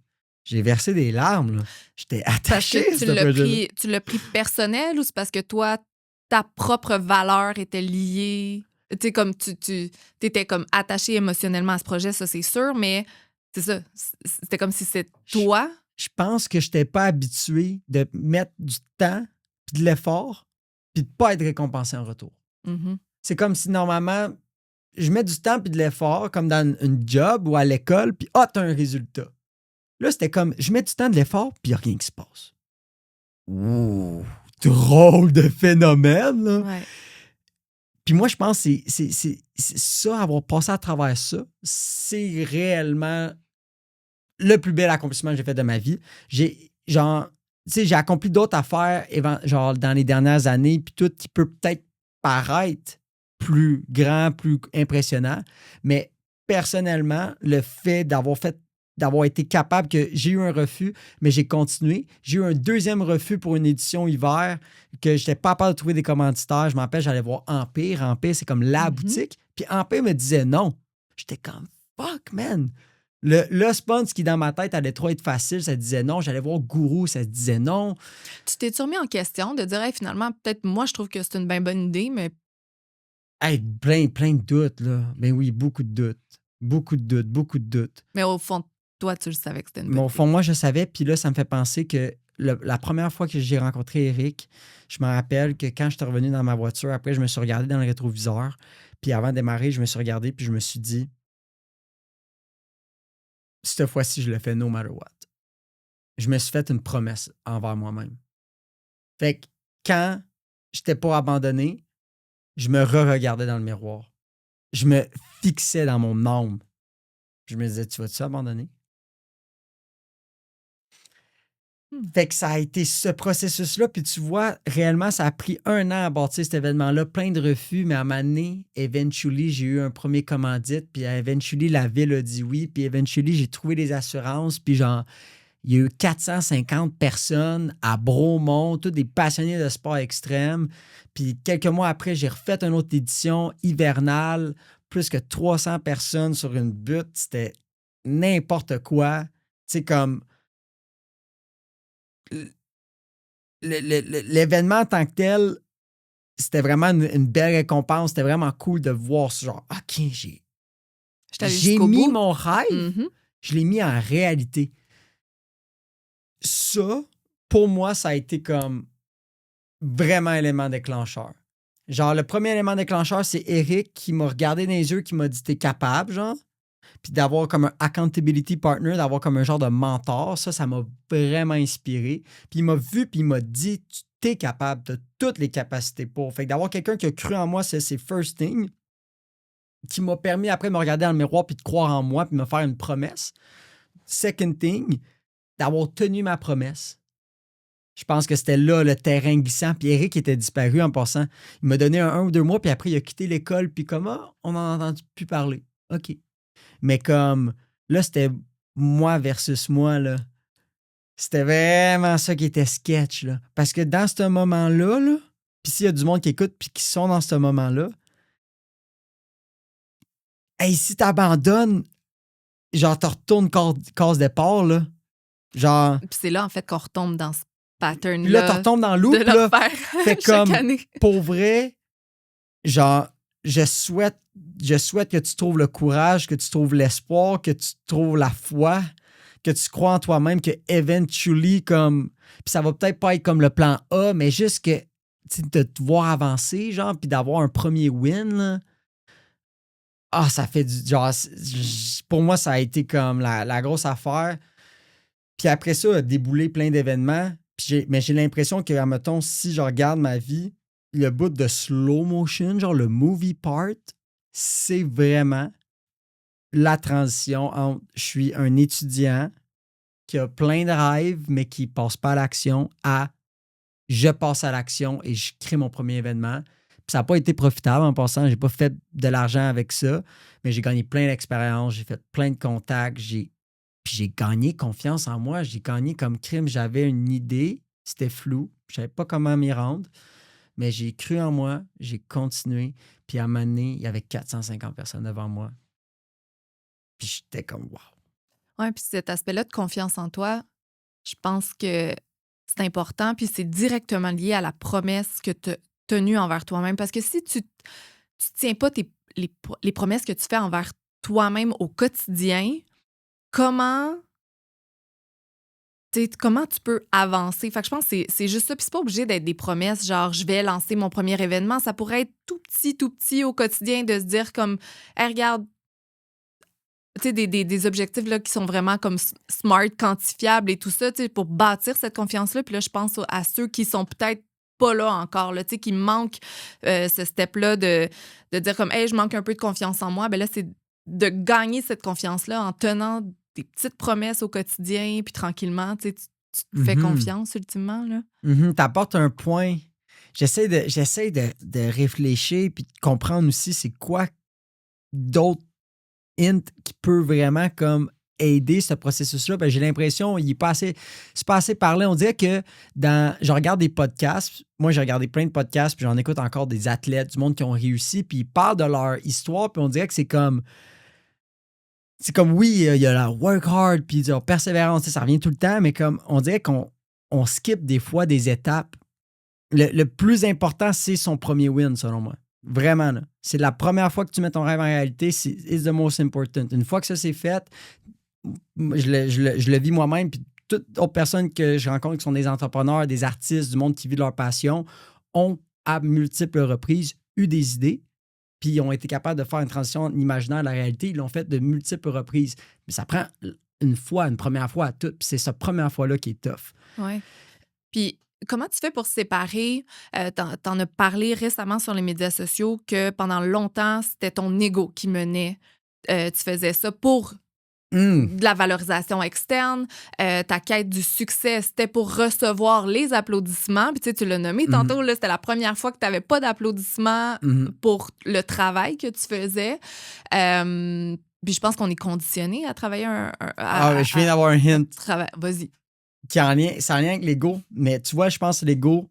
J'ai versé des larmes. Là. J'étais attaché à ce projet. Tu l'as pris personnel ou c'est parce que toi, ta propre valeur était liée... Tu sais, comme tu étais comme attaché émotionnellement à ce projet, ça, c'est sûr, mais c'est ça. C'était comme si c'était toi. Je pense que je n'étais pas habitué de mettre du temps puis de l'effort puis de ne pas être récompensé en retour. Mm-hmm. C'est comme si, normalement, je mets du temps puis de l'effort, comme dans une job ou à l'école, puis t'as un résultat. Là, c'était comme, je mets du temps, de l'effort, puis il n'y a rien qui se passe. Ouh, drôle de phénomène, là. Ouais. Puis moi, je pense que c'est ça, avoir passé à travers ça, c'est réellement le plus bel accomplissement que j'ai fait de ma vie. Genre, tu sais, j'ai accompli d'autres affaires, genre, dans les dernières années, puis tout qui peut peut-être paraître plus grand, plus impressionnant, mais personnellement, le fait d'avoir été capable que j'ai eu un refus, mais j'ai continué. J'ai eu un deuxième refus pour une édition hiver que je n'étais pas capable de trouver des commanditaires. Je m'appelle, j'allais voir Empire. Empire, c'est comme la boutique. Puis Empire me disait non. J'étais comme fuck, man. Le sponsor qui, dans ma tête, allait trop être facile, ça disait non. J'allais voir Gourou, ça disait non. Tu t'es remis en question de dire, hey, finalement, peut-être moi, je trouve que c'est une bien bonne idée, mais. Hey, plein de doutes, là. Ben oui, beaucoup de doutes. Beaucoup de doutes, beaucoup de doutes. Mais au fond, toi, tu le savais que c'était une Mais bonne au idée. fond, moi, je savais. Puis là, ça me fait penser que la première fois que j'ai rencontré Eric, je me rappelle que quand je suis revenu dans ma voiture, après, je me suis regardé dans le rétroviseur. Puis avant de démarrer, je me suis regardé, puis je me suis dit, cette fois-ci, je le fais no matter what. Je me suis fait une promesse envers moi-même. Fait que quand je n'étais pas abandonné, je me re-regardais dans le miroir. Je me fixais dans mon âme. Je me disais, tu vas-tu abandonner? Fait que ça a été ce processus-là. Puis tu vois, réellement, ça a pris 1 an à bâtir cet événement-là, plein de refus, mais à un moment donné, eventually, j'ai eu un premier commandite, puis eventually, la ville a dit oui, puis eventually, j'ai trouvé des assurances, puis genre, il y a eu 450 personnes à Bromont, tous des passionnés de sport extrême. Puis quelques mois après, j'ai refait une autre édition hivernale, plus que 300 personnes sur une butte. C'était n'importe quoi. Tu sais, comme l'événement en tant que tel, c'était vraiment une belle récompense. C'était vraiment cool de voir ce genre, OK, j'ai mis mon rêve, je l'ai mis en réalité. Ça, pour moi, ça a été comme vraiment élément déclencheur. Genre, le premier élément déclencheur, c'est Eric qui m'a regardé dans les yeux, qui m'a dit t'es capable, genre. Puis d'avoir comme un accountability partner, d'avoir comme un genre de mentor, ça m'a vraiment inspiré. Puis il m'a vu, puis il m'a dit t'es capable, t'as toutes les capacités pour. Fait que d'avoir quelqu'un qui a cru en moi, c'est first thing, qui m'a permis après de me regarder dans le miroir, puis de croire en moi, puis de me faire une promesse. Second thing, d'avoir tenu ma promesse. Je pense que c'était là le terrain glissant. Puis Eric était disparu en passant. Il m'a donné 1 ou 2 mois, puis après, il a quitté l'école. Puis comme, on n'en a entendu plus parler. OK. Mais comme, là, c'était moi versus moi, là. C'était vraiment ça qui était sketch, là. Parce que dans ce moment-là, là, puis s'il y a du monde qui écoute puis qui sont dans ce moment-là, hey, si t'abandonnes, genre, tu retournes case départ, là. Genre. Puis c'est là, en fait, qu'on retombe dans ce pattern-là. Puis là, tu retombes dans le loop, de le là. faire Fait chaque comme, année. pour vrai, genre, je souhaite que tu trouves le courage, que tu trouves l'espoir, que tu trouves la foi, que tu crois en toi-même, que eventually, comme. Puis ça va peut-être pas être comme le plan A, mais juste que, tu sais, de te voir avancer, genre, puis d'avoir un premier win, là. Ah, ça fait du. Genre, pour moi, ça a été comme la grosse affaire. Puis après ça, a déboulé plein d'événements. Mais j'ai l'impression que, mettons, si je regarde ma vie, le bout de slow motion, genre le movie part, c'est vraiment la transition entre je suis un étudiant qui a plein de rêves, mais qui ne passe pas à l'action, à je passe à l'action et je crée mon premier événement. Puis ça n'a pas été profitable en passant. J'ai pas fait de l'argent avec ça, mais j'ai gagné plein d'expériences, j'ai fait plein de contacts, puis j'ai gagné confiance en moi. J'ai gagné comme crime. J'avais une idée, c'était flou. Je ne savais pas comment m'y rendre, mais j'ai cru en moi, j'ai continué. Puis à un moment donné, il y avait 450 personnes devant moi. Puis j'étais comme, wow. Oui, puis cet aspect-là de confiance en toi, je pense que c'est important, puis c'est directement lié à la promesse que tu as tenue envers toi-même. Parce que si tu ne tiens pas les promesses que tu fais envers toi-même au quotidien, comment tu peux avancer? Fait que je pense que c'est juste ça. Puis c'est pas obligé d'être des promesses, genre je vais lancer mon premier événement. Ça pourrait être tout petit au quotidien de se dire comme, hey, regarde, tu sais, des objectifs là, qui sont vraiment comme smart, quantifiables et tout ça, tu sais, pour bâtir cette confiance-là. Puis là, je pense à ceux qui sont peut-être pas là encore, là, tu sais, qui manque ce step-là de dire comme, hey, je manque un peu de confiance en moi. Ben là, c'est de gagner cette confiance-là en tenant des petites promesses au quotidien, puis tranquillement, tu sais, tu te fais confiance ultimement, là. T'apportes un point. J'essaie de réfléchir puis de comprendre aussi c'est quoi d'autres hints qui peut vraiment comme aider ce processus-là. Ben, j'ai l'impression c'est pas assez parlé. On dirait que je regarde des podcasts. Moi, j'ai regardé plein de podcasts puis j'en écoute encore des athlètes, du monde qui ont réussi puis ils parlent de leur histoire puis on dirait que c'est comme oui, il y a la work hard puis la persévérance, ça revient tout le temps, mais comme on dirait qu'on skip des fois des étapes. Le plus important, c'est son premier win, selon moi. Vraiment, là. C'est la première fois que tu mets ton rêve en réalité, it's the most important. Une fois que ça c'est fait, je le vis moi-même, puis toutes autres personnes que je rencontre qui sont des entrepreneurs, des artistes, du monde qui vit de leur passion, ont à multiples reprises eu des idées, puis ils ont été capables de faire une transition imaginaire à la réalité. Ils l'ont fait de multiples reprises. Mais ça prend une première fois à tout, puis c'est cette première fois-là qui est tough. Ouais. Puis comment tu fais pour se séparer? T'en as parlé récemment sur les médias sociaux que pendant longtemps, c'était ton ego qui menait. Tu faisais ça pour de la valorisation externe. Ta quête du succès, c'était pour recevoir les applaudissements. Puis tu sais, tu l'as nommé tantôt, là, c'était la première fois que tu n'avais pas d'applaudissements pour le travail que tu faisais. Puis je pense qu'on est conditionné à travailler je viens d'avoir un hint. Vas-y. C'est en lien avec l'ego, mais tu vois, je pense que l'ego,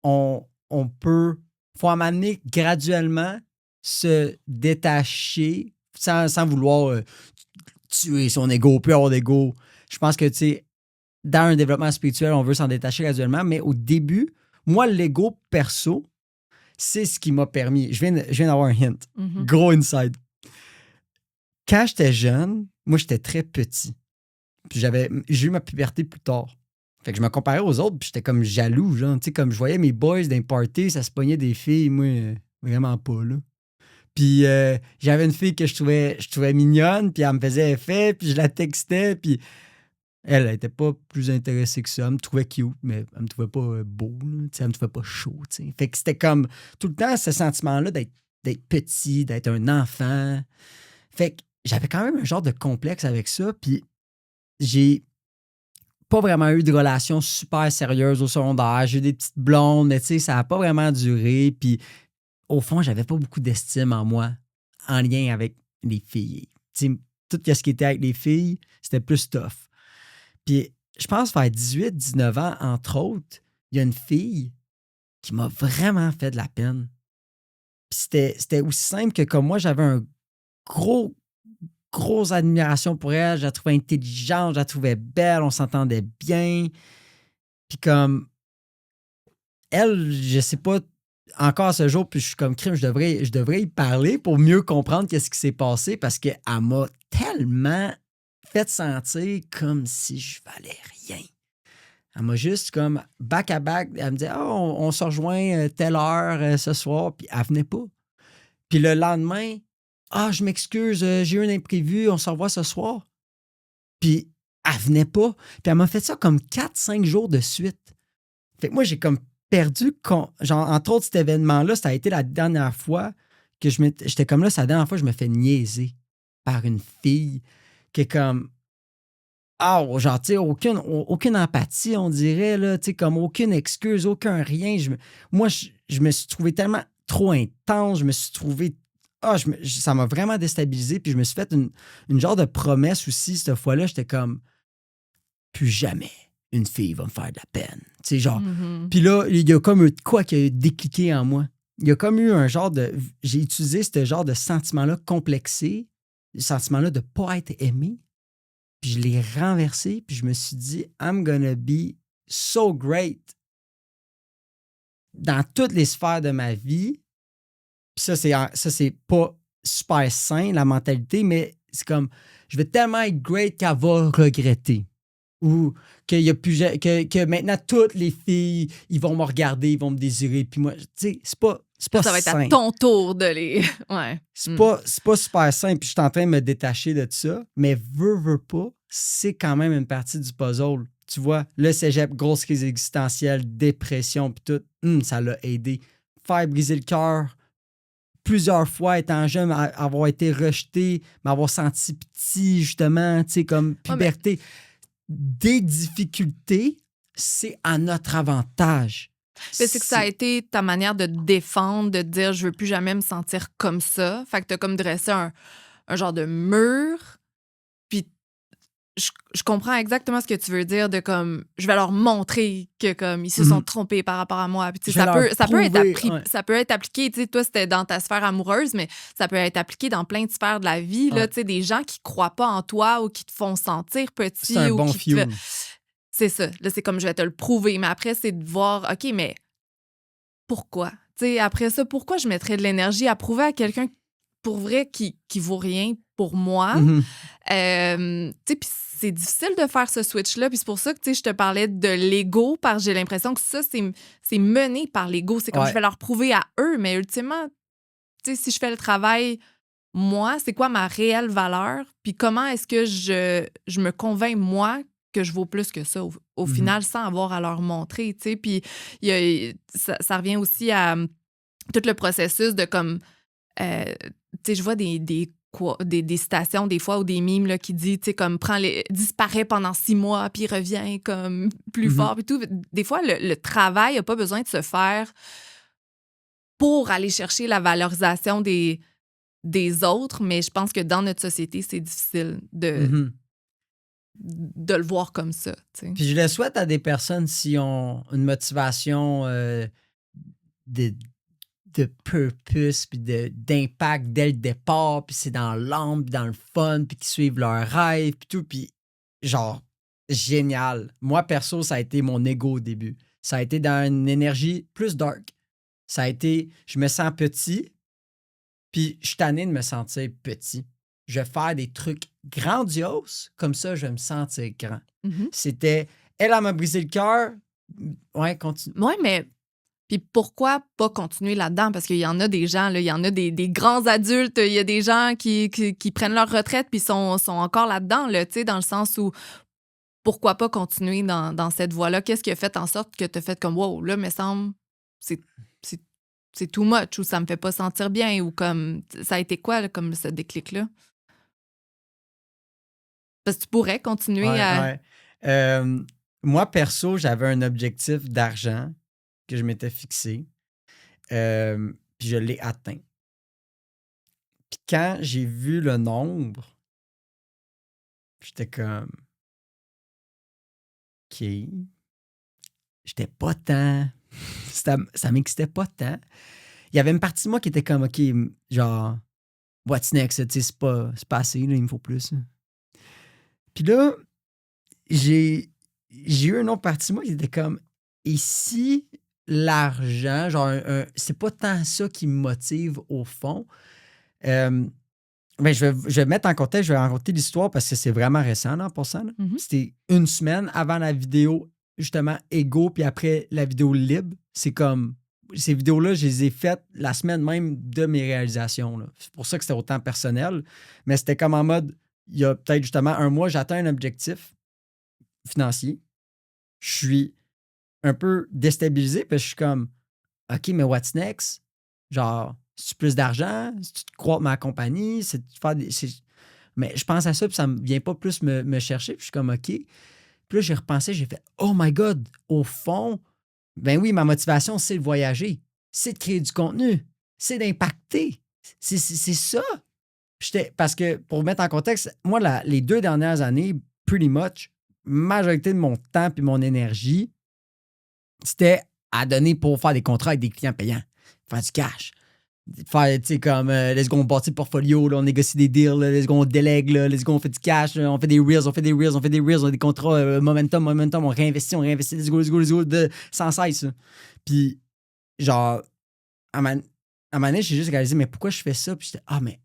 faut m'amener graduellement se détacher sans vouloir tuer son ego, plus avoir d'ego. Je pense que, tu sais, dans un développement spirituel, on veut s'en détacher graduellement, mais au début, moi, l'ego perso, c'est ce qui m'a permis. Je viens d'avoir un hint. Gros inside. Quand j'étais jeune, moi, j'étais très petit. Puis j'ai eu ma puberté plus tard. Fait que je me comparais aux autres, puis j'étais comme jaloux, genre, tu sais, comme je voyais mes boys dans les parties, ça se pognait des filles, moi, vraiment pas, là. Puis j'avais une fille que je trouvais mignonne, puis elle me faisait effet, puis je la textais, puis elle était pas plus intéressée que ça. Elle me trouvait cute, mais elle me trouvait pas beau, là, tu sais, elle me trouvait pas chaud, tu sais. Fait que c'était comme tout le temps ce sentiment-là d'être petit, d'être un enfant. Fait que j'avais quand même un genre de complexe avec ça, puis j'ai pas vraiment eu de relation super sérieuse au secondaire. J'ai eu des petites blondes, mais tu sais, ça n'a pas vraiment duré. Puis au fond, j'avais pas beaucoup d'estime en moi en lien avec les filles. Tu sais, tout ce qui était avec les filles, c'était plus tough. Puis je pense vers 18-19 ans, entre autres, il y a une fille qui m'a vraiment fait de la peine. Puis c'était aussi simple que comme moi, j'avais un grosse admiration pour elle. Je la trouvais intelligente, je la trouvais belle, on s'entendait bien. Puis comme elle, je sais pas encore à ce jour, puis je suis comme crime, je devrais y parler pour mieux comprendre qu'est-ce qui s'est passé parce qu'elle m'a tellement fait sentir comme si je valais rien. Elle m'a juste comme back à back, elle me disait on se rejoint telle heure ce soir, puis elle venait pas. Puis le lendemain, je m'excuse, j'ai eu un imprévu, on se revoit ce soir. Puis elle venait pas. Puis elle m'a fait ça comme 4-5 jours de suite. Fait que moi, j'ai comme perdu, genre, entre autres, cet événement-là, ça a été la dernière fois que j'étais comme là, c'est la dernière fois que je me fais niaiser par une fille qui est comme, genre, tu sais, aucune empathie, on dirait, là, tu sais, comme aucune excuse, aucun rien. Moi, je me suis trouvé tellement trop intense, je me suis trouvé ça m'a vraiment déstabilisé. Puis je me suis fait une genre de promesse aussi. Cette fois-là, j'étais comme, plus jamais une fille va me faire de la peine. Tu sais, genre. Puis là, il y a comme quoi qui a décliqué en moi. Il y a comme eu un genre de. J'ai utilisé ce genre de sentiment-là complexé, le sentiment-là de ne pas être aimé. Puis je l'ai renversé. Puis je me suis dit, I'm gonna be so great dans toutes les sphères de ma vie. Puis ça, c'est pas super sain, la mentalité, mais c'est comme, je vais tellement être great qu'elle va regretter. Ou qu'il y a plus, que maintenant, toutes les filles, ils vont me regarder, ils vont me désirer. Puis moi, tu sais, c'est pas ça sain. Va être à ton tour de les... Ouais. C'est pas super sain. Puis je suis en train de me détacher de ça. Mais veux pas, c'est quand même une partie du puzzle. tu vois, le cégep, grosse crise existentielle, dépression, puis tout, ça l'a aidé. Faire briser le cœur plusieurs fois, étant jeune, avoir été rejeté, m'avoir senti petit, justement, tu sais, comme puberté. Des difficultés, c'est à notre avantage. C'est que ça a été ta manière de te défendre, de te dire je veux plus jamais me sentir comme ça. Fait que t'as comme dressé un genre de mur. Puis je comprends exactement ce que tu veux dire de comme je vais leur montrer que comme ils se sont trompés par rapport à moi. Puis ça peut être appliqué, tu sais, toi c'était dans ta sphère amoureuse, mais ça peut être appliqué dans plein de sphères de la vie là, tu sais, des gens qui croient pas en toi ou qui te font sentir petit. C'est un bon fuel. C'est ça. Là, c'est comme je vais te le prouver. Mais après, c'est de voir, OK, mais pourquoi? Tu sais, après ça, pourquoi je mettrais de l'énergie à prouver à quelqu'un pour vrai qui vaut rien pour moi? Tu sais, puis c'est difficile de faire ce switch-là. Puis c'est pour ça que, tu sais, je te parlais de l'ego, parce que j'ai l'impression que ça, c'est mené par l'ego. C'est comme je vais leur prouver à eux, mais ultimement, tu sais, si je fais le travail, moi, c'est quoi ma réelle valeur? Puis comment est-ce que je me convainc, moi, que je vaux plus que ça, au final, sans avoir à leur montrer, tu sais. Puis ça revient aussi à tout le processus de comme... tu sais, je vois des citations des fois ou des mimes là, qui disent, tu sais, comme disparaît pendant 6 mois puis revient comme plus fort puis tout. Des fois, le travail n'a pas besoin de se faire pour aller chercher la valorisation des autres, mais je pense que dans notre société, c'est difficile de le voir comme ça. T'sais. Puis je le souhaite à des personnes qui ont une motivation de purpose puis d'impact dès le départ, puis c'est dans l'âme, puis dans le fun, puis qui suivent leurs rêves, puis tout, puis genre, génial. Moi, perso, ça a été mon ego au début. Ça a été dans une énergie plus dark. Ça a été, je me sens petit, puis je suis tanné de me sentir petit. Je vais faire des trucs grandioses, comme ça, je vais me sentir grand. C'était, elle m'a brisé le cœur. Ouais, continue. Ouais, mais puis pourquoi pas continuer là-dedans? Parce qu'il y en a des gens, là, il y en a des grands adultes, il y a des gens qui prennent leur retraite puis sont encore là-dedans, là, tu sais, dans le sens où pourquoi pas continuer dans cette voie-là? Qu'est-ce qui a fait en sorte que tu as fait comme wow, là, me semble, c'est too much ou ça me fait pas sentir bien ou comme ça a été quoi, là, comme ce déclic-là? Parce que tu pourrais continuer à... Ouais. Moi, perso, j'avais un objectif d'argent que je m'étais fixé. Puis je l'ai atteint. Puis quand j'ai vu le nombre, j'étais comme... OK. J'étais pas tant... ça m'excitait pas tant. Il y avait une partie de moi qui était comme, OK, genre, what's next? C'est pas assez, là, il me faut plus. Puis là, j'ai eu une autre partie de moi qui était comme, et si l'argent, genre, c'est pas tant ça qui me motive au fond. Ben, je vais mettre en contexte, je vais raconter l'histoire parce que c'est vraiment récent, là, en passant. C'était une semaine avant la vidéo, justement, Ego, puis après la vidéo Libre. C'est comme, ces vidéos-là, je les ai faites la semaine même de mes réalisations. Là. C'est pour ça que c'était autant personnel. Mais c'était comme en mode, il y a peut-être justement un mois, j'atteins un objectif financier. Je suis un peu déstabilisé parce que je suis comme, OK, mais what's next? Genre, c'est plus d'argent? C'est tu crois ma compagnie? C'est faire des. Mais je pense à ça, puis ça ne vient pas plus me chercher. Puis je suis comme, OK. Puis là, j'ai repensé, j'ai fait, oh my God, au fond, ben oui, ma motivation, c'est de voyager. C'est de créer du contenu. C'est d'impacter. C'est ça. Parce que, pour mettre en contexte, moi, les 2 dernières années, pretty much, majorité de mon temps et mon énergie, c'était à donner pour faire des contrats avec des clients payants, faire du cash. Faire, tu sais, comme, let's go, on bâtit le portfolio, là, on négocie des deals, là, let's go, on délègue, là, let's go, on fait du cash, là, on fait des reels, on a des contrats, momentum, on réinvestit, let's go, sans cesse. Là. Puis, genre, à un moment donné, j'ai juste réalisé, mais pourquoi je fais ça? Puis j'étais, mais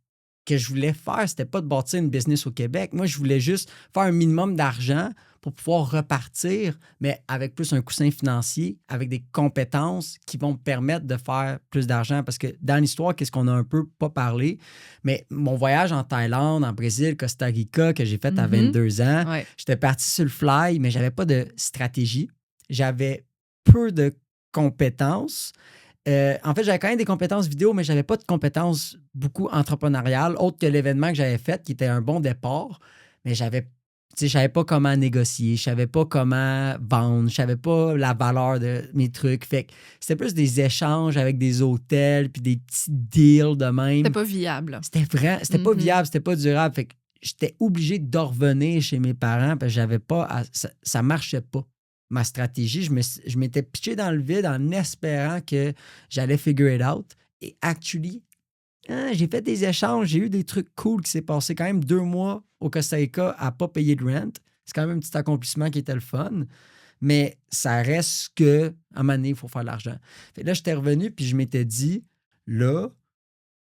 que je voulais faire, c'était pas de bâtir une business au Québec. Moi, je voulais juste faire un minimum d'argent pour pouvoir repartir, mais avec plus un coussin financier, avec des compétences qui vont me permettre de faire plus d'argent. Parce que dans l'histoire, qu'est-ce qu'on a un peu pas parlé, mais mon voyage en Thaïlande, en Brésil, Costa Rica, que j'ai fait à 22 ans, Ouais. j'étais parti sur le fly, mais j'avais pas de stratégie. J'avais peu de compétences. En fait, j'avais quand même des compétences vidéo, mais je n'avais pas de compétences beaucoup entrepreneuriales, autre que l'événement que j'avais fait, qui était un bon départ. Mais je ne savais pas comment négocier, je ne savais pas comment vendre, je ne savais pas la valeur de mes trucs. Fait que c'était plus des échanges avec des hôtels, puis des petits deals de même. C'était pas viable. C'était pas viable, c'était pas durable. Fait que j'étais obligé de revenir chez mes parents, parce que j'avais pas ça marchait pas. Ma stratégie, je m'étais pitché dans le vide en espérant que j'allais figure it out. Et actually, j'ai fait des échanges, j'ai eu des trucs cool qui s'est passé quand même 2 mois au Costa Rica à pas payer de rent. C'est quand même un petit accomplissement qui était le fun. Mais ça reste que, à un moment donné, il faut faire de l'argent. Fait que là, j'étais revenu puis je m'étais dit, là,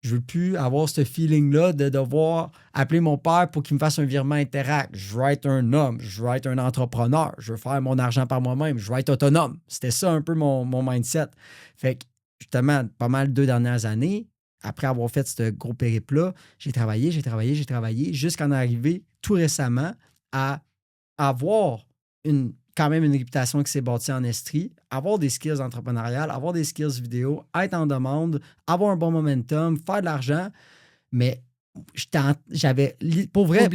je veux plus avoir ce feeling-là de devoir appeler mon père pour qu'il me fasse un virement Interact. Je veux être un homme, je veux être un entrepreneur, je veux faire mon argent par moi-même, je veux être autonome. C'était ça un peu mon mindset. Fait que, justement, pas mal 2 dernières années, après avoir fait ce gros périple-là, j'ai travaillé, jusqu'à en arriver tout récemment à avoir quand même une réputation qui s'est bâtie en Estrie, avoir des skills entrepreneuriales, avoir des skills vidéo, être en demande, avoir un bon momentum, faire de l'argent. Mais pour vrai,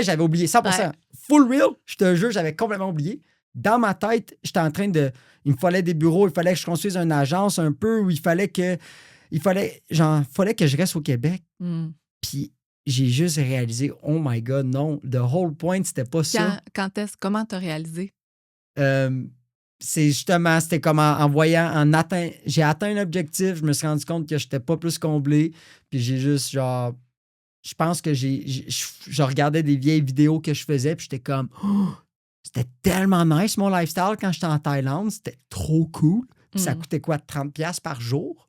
j'avais oublié 100%. Ouais. Full real, je te jure, j'avais complètement oublié. Dans ma tête, j'étais en train de... Il me fallait des bureaux, il fallait que je construise une agence un peu où il fallait que je reste au Québec. Puis j'ai juste réalisé, oh my God, non, the whole point, c'était pas ça. Comment t'as réalisé? C'est justement, c'était comme j'ai atteint un objectif, je me suis rendu compte que je n'étais pas plus comblé, puis j'ai juste, genre, je pense que je regardais des vieilles vidéos que je faisais, puis j'étais comme, oh, c'était tellement nice mon lifestyle quand j'étais en Thaïlande, c'était trop cool, puis ça coûtait quoi, 30$ par jour?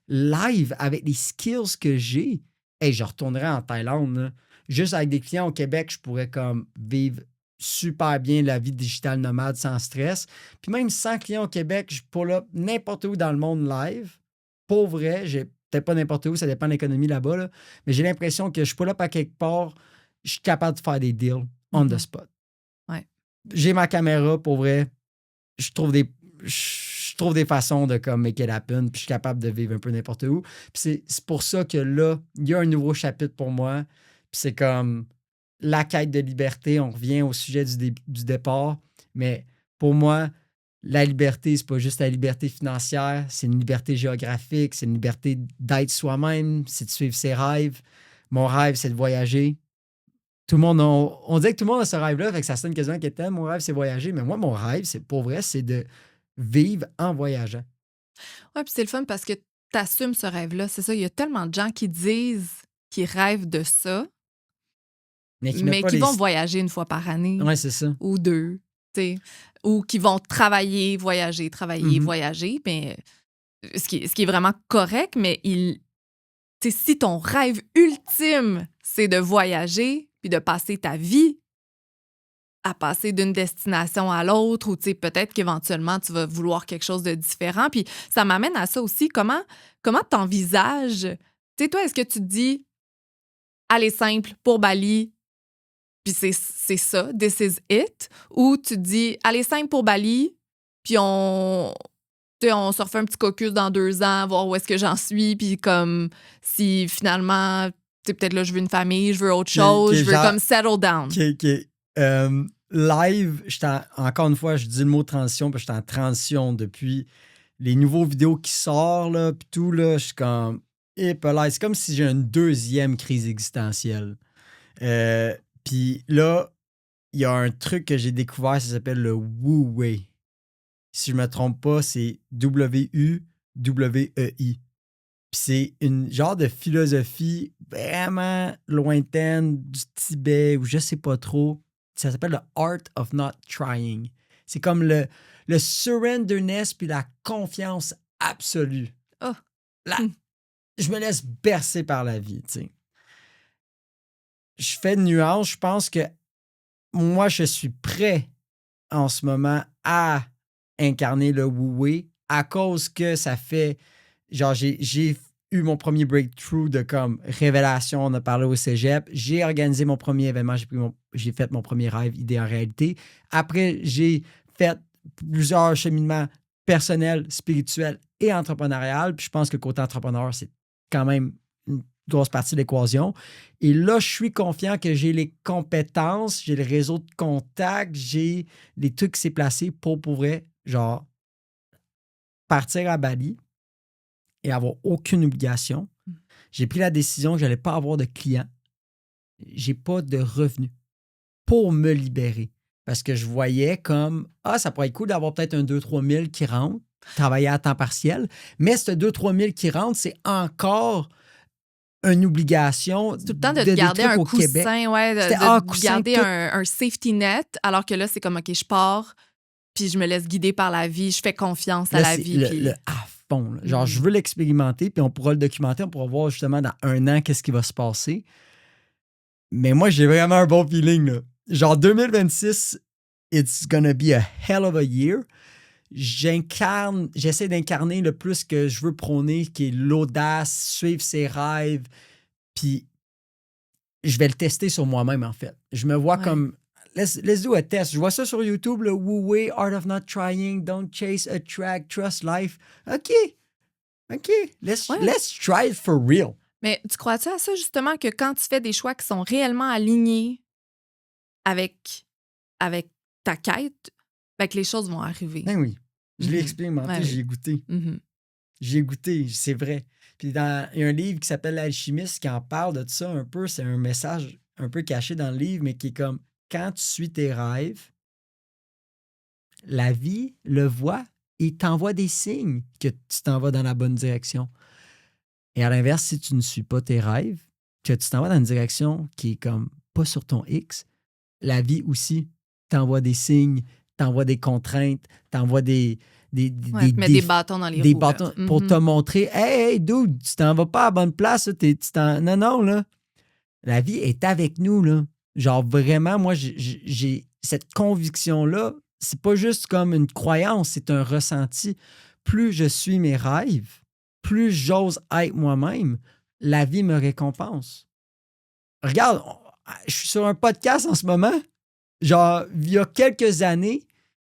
Live, avec les skills que j'ai, hey, je retournerais en Thaïlande, là. Juste avec des clients au Québec, je pourrais comme vivre super bien la vie digitale nomade sans stress. Puis même sans clients au Québec, je peux là n'importe où dans le monde live. Pour vrai, j'ai peut-être pas n'importe où, ça dépend de l'économie là-bas, là, mais j'ai l'impression que je peux là pas quelque part, je suis capable de faire des deals on the spot. Ouais. J'ai ma caméra, pour vrai, je trouve des façons de comme make it happen, puis je suis capable de vivre un peu n'importe où. Puis c'est pour ça que là, il y a un nouveau chapitre pour moi. Puis c'est comme la quête de liberté. On revient au sujet du départ. Mais pour moi, la liberté, c'est pas juste la liberté financière, c'est une liberté géographique, c'est une liberté d'être soi-même, c'est de suivre ses rêves. Mon rêve, c'est de voyager. Tout le monde, on dirait que tout le monde a ce rêve-là, fait que ça sonne quasiment qu'était mon rêve, c'est voyager. Mais moi, mon rêve, c'est pour vrai, c'est de vivre en voyageant. Ouais, puis c'est le fun parce que tu assumes ce rêve-là. C'est ça, il y a tellement de gens qui disent qu'ils rêvent de ça, Mais qui vont voyager une fois par année Ouais, c'est ça. ou 2, tu sais, ou qui vont travailler, voyager, voyager. Mais ce qui est vraiment correct, mais tu sais, si ton rêve ultime, c'est de voyager puis de passer ta vie à passer d'une destination à l'autre ou, tu sais, peut-être qu'éventuellement, tu vas vouloir quelque chose de différent. Puis ça m'amène à ça aussi. Comment t'envisages? Tu sais, toi, est-ce que tu te dis, allez, simple, pour Bali, puis c'est ça, this is it? Ou tu te dis, allez, simple pour Bali, puis on se refait un petit caucus dans 2 ans, voir où est-ce que j'en suis, puis comme si finalement, tu sais, peut-être là, je veux une famille, je veux autre chose, je veux comme settle down. Live, encore une fois, je dis le mot transition, parce que j'étais en transition depuis les nouveaux vidéos qui sortent, là, puis tout, là, je suis comme... C'est comme si j'ai une deuxième crise existentielle. Puis là, il y a un truc que j'ai découvert, ça s'appelle le Wu Wei. Si je me trompe pas, c'est W-U-W-E-I. Puis c'est une genre de philosophie vraiment lointaine du Tibet ou je sais pas trop. Ça s'appelle le Art of Not Trying. C'est comme le surrenderness puis la confiance absolue. Oh. Je me laisse bercer par la vie, tu sais. Je fais de nuance, je pense que moi, je suis prêt en ce moment à incarner le wu-wei à cause que ça fait... Genre, j'ai eu mon premier breakthrough de comme révélation, on a parlé au cégep. J'ai organisé mon premier événement, j'ai fait mon premier rêve idée en réalité. Après, j'ai fait plusieurs cheminements personnels, spirituels et entrepreneurial. Puis je pense que côté entrepreneur, c'est quand même une grosse partie de l'équation. Et là, je suis confiant que j'ai les compétences, j'ai le réseau de contacts, j'ai les trucs qui s'est placé pour vrai, genre, partir à Bali et avoir aucune obligation. J'ai pris la décision que je n'allais pas avoir de clients. J'ai pas de revenus pour me libérer. Parce que je voyais comme, ça pourrait être cool d'avoir peut-être un 2-3 000 qui rentre, travailler à temps partiel. Mais ce 2-3 000 qui rentre, c'est encore une obligation. C'est tout le temps de te garder un coussin, ouais, de garder un safety net, alors que là, c'est comme, OK, je pars, puis je me laisse guider par la vie, je fais confiance à la vie. Le à fond. Là. Genre, je veux l'expérimenter, puis on pourra le documenter, on pourra voir justement dans 1 an qu'est-ce qui va se passer. Mais moi, j'ai vraiment un bon feeling. Là. Genre, 2026, it's gonna be a hell of a year. J'essaie d'incarner le plus que je veux prôner, qui est l'audace, suivre ses rêves, puis je vais le tester sur moi-même, en fait. Je me vois comme... Let's do a test. Je vois ça sur YouTube, le Wu-Wei, Art of Not Trying, Don't Chase, Attract, Trust Life. OK. Let's try it for real. Mais tu crois-tu à ça, justement, que quand tu fais des choix qui sont réellement alignés avec ta quête, ben que les choses vont arriver? Ben oui. Je l'ai expérimenté, j'y ai goûté. J'y ai goûté, c'est vrai. Puis il y a un livre qui s'appelle L'Alchimiste qui en parle de ça un peu. C'est un message un peu caché dans le livre, mais qui est comme, quand tu suis tes rêves, la vie le voit et t'envoie des signes que tu t'en vas dans la bonne direction. Et à l'inverse, si tu ne suis pas tes rêves, que tu t'en vas dans une direction qui est comme pas sur ton X, la vie aussi t'envoie des signes, t'envoie des contraintes, t'envoie des des bâtons dans les roues. Bâtons pour te montrer, hey, dude, tu t'en vas pas à la bonne place. Non, là. La vie est avec nous, là. Genre, vraiment, moi, j'ai cette conviction-là. C'est pas juste comme une croyance, c'est un ressenti. Plus je suis mes rêves, plus j'ose être moi-même, la vie me récompense. Regarde, je suis sur un podcast en ce moment. Genre, il y a quelques années,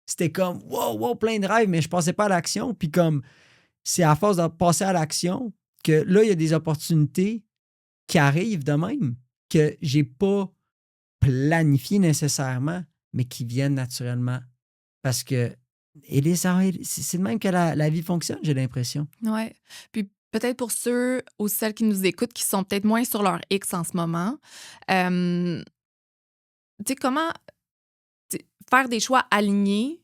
c'était comme wow, plein de rêves, mais je ne passais pas à l'action. Puis comme, c'est à force de passer à l'action que là, il y a des opportunités qui arrivent de même, que je n'ai pas planifié nécessairement, mais qui viennent naturellement. Parce que c'est de même que la vie fonctionne, j'ai l'impression. Oui. Puis peut-être pour ceux ou celles qui nous écoutent qui sont peut-être moins sur leur X en ce moment, tu sais, comment faire des choix alignés,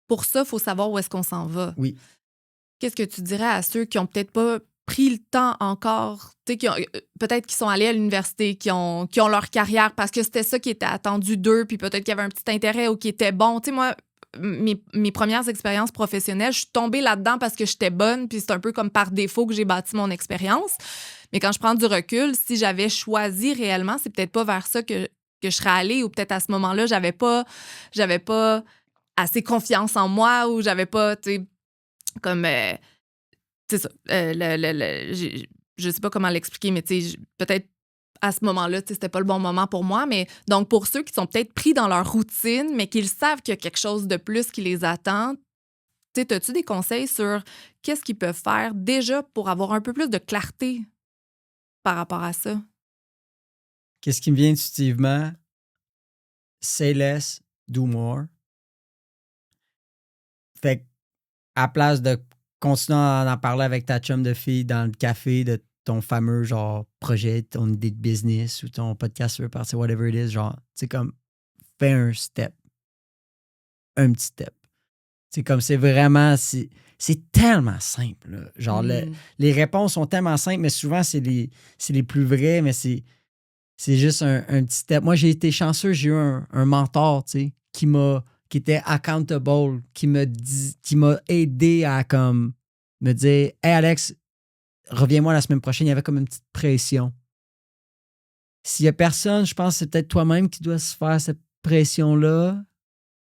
pour ça, il faut savoir où est-ce qu'on s'en va. Oui. Qu'est-ce que tu dirais à ceux qui n'ont peut-être pas pris le temps encore, peut-être qu'ils sont allés à l'université, qui ont leur carrière parce que c'était ça qui était attendu d'eux, puis peut-être qu'il y avait un petit intérêt ou qui était bon. Tu sais, moi, mes premières expériences professionnelles, je suis tombée là-dedans parce que j'étais bonne, puis c'est un peu comme par défaut que j'ai bâti mon expérience. Mais quand je prends du recul, si j'avais choisi réellement, c'est peut-être pas vers ça que je serais allée, ou peut-être à ce moment-là, j'avais pas assez confiance en moi, ou j'avais pas, tu sais, comme... c'est ça. Je sais pas comment l'expliquer, mais tu sais, peut-être à ce moment-là, c'était pas le bon moment pour moi. Mais donc, pour ceux qui sont peut-être pris dans leur routine, mais qu'ils savent qu'il y a quelque chose de plus qui les attend, as-tu des conseils sur qu'est-ce qu'ils peuvent faire déjà pour avoir un peu plus de clarté par rapport à ça? Qu'est-ce qui me vient intuitivement? Say less, do more. Fait qu'à place de continuer à en parler avec ta chum de fille dans le café de ton fameux genre projet, ton idée de business ou ton podcast sur partir, whatever it is, genre, c'est comme, fais un step. Un petit step. C'est comme, c'est vraiment, c'est tellement simple. Là. Genre, les réponses sont tellement simples, mais souvent, c'est les plus vrais, mais c'est juste un petit step. Moi, j'ai été chanceux, j'ai eu un mentor, tu sais, qui était accountable, qui m'a aidé à comme me dire « Hey Alex, reviens-moi la semaine prochaine. » Il y avait comme une petite pression. S'il y a personne, je pense que c'est peut-être toi-même qui dois se faire cette pression-là,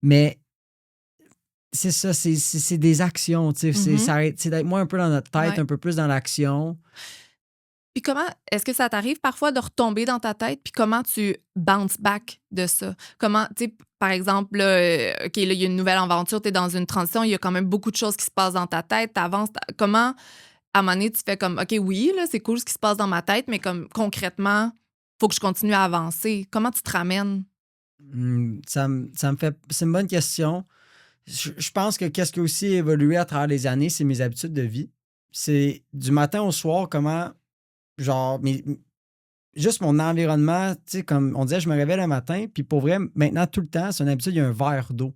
mais c'est ça, c'est des actions, tu sais. C'est d'être moins un peu dans notre tête, un peu plus dans l'action. Puis est-ce que ça t'arrive parfois de retomber dans ta tête, puis comment tu bounce back de ça? Comment, tu sais, par exemple, là, OK, là, il y a une nouvelle aventure, tu es dans une transition, il y a quand même beaucoup de choses qui se passent dans ta tête, tu avances. Comment, à un moment donné, tu fais comme, OK, oui, là, c'est cool ce qui se passe dans ma tête, mais comme concrètement, faut que je continue à avancer. Comment tu te ramènes? Ça me fait... C'est une bonne question. Je pense que qu'est-ce qui a aussi évolué à travers les années, c'est mes habitudes de vie. C'est du matin au soir, comment... Genre, juste mon environnement, tu sais, comme on disait, je me réveille le matin, puis pour vrai, maintenant, tout le temps, c'est une habitude, il y a un verre d'eau.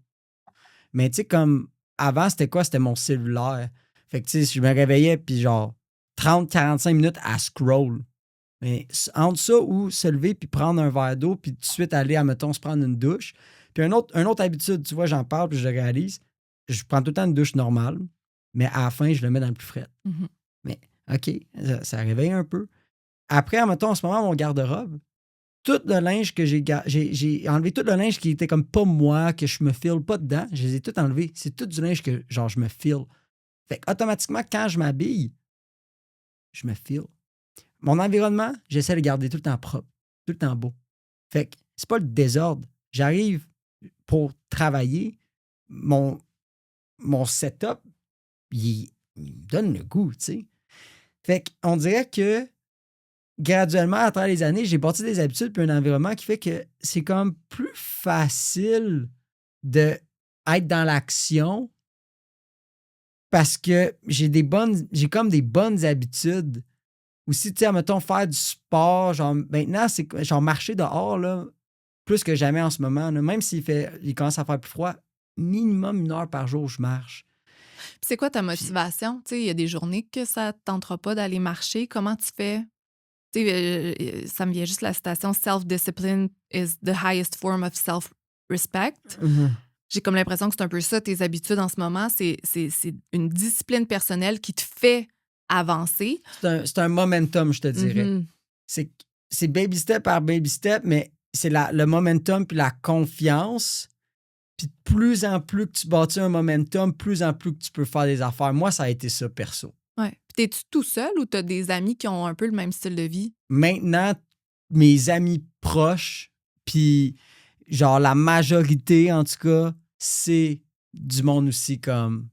Mais tu sais, comme avant, c'était quoi? C'était mon cellulaire. Fait que tu sais, je me réveillais, puis genre 30-45 minutes à scroll. Mais entre ça ou se lever, puis prendre un verre d'eau, puis tout de suite aller, admettons, se prendre une douche. Puis une autre habitude, tu vois, j'en parle, puis je le réalise. Je prends tout le temps une douche normale, mais à la fin, je le mets dans le plus frais. Mais OK, ça réveille un peu. Après, mettons, en ce moment, mon garde-robe, tout le linge que j'ai enlevé tout le linge qui était comme pas moi, que je me file pas dedans, je les ai tout enlevés. C'est tout du linge que, genre, je me file. Fait automatiquement, quand je m'habille, je me file. Mon environnement, j'essaie de le garder tout le temps propre, tout le temps beau. Fait que c'est pas le désordre. J'arrive pour travailler, mon setup, il me donne le goût, tu sais. Fait qu'on dirait que graduellement, à travers les années, j'ai bâti des habitudes puis un environnement qui fait que c'est comme plus facile d'être dans l'action parce que j'ai comme des bonnes habitudes. Aussi, tu sais, mettons, faire du sport, genre, maintenant, c'est genre marcher dehors, là, plus que jamais en ce moment, là, même il commence à faire plus froid, minimum 1 heure par jour, je marche. Puis c'est quoi ta motivation? Tu sais, il y a des journées que ça ne te tentera pas d'aller marcher. Comment tu fais? Tu sais, ça me vient juste la citation Self-discipline is the highest form of self-respect. J'ai comme l'impression que c'est un peu ça, tes habitudes en ce moment. C'est une discipline personnelle qui te fait avancer. C'est un momentum, je te dirais. C'est baby step par baby step, mais c'est le momentum puis la confiance. Puis de plus en plus que tu bâtis un momentum, plus en plus que tu peux faire des affaires. Moi, ça a été ça, perso. Ouais. Puis t'es-tu tout seul ou t'as des amis qui ont un peu le même style de vie? Maintenant, mes amis proches, puis genre la majorité, en tout cas, c'est du monde aussi comme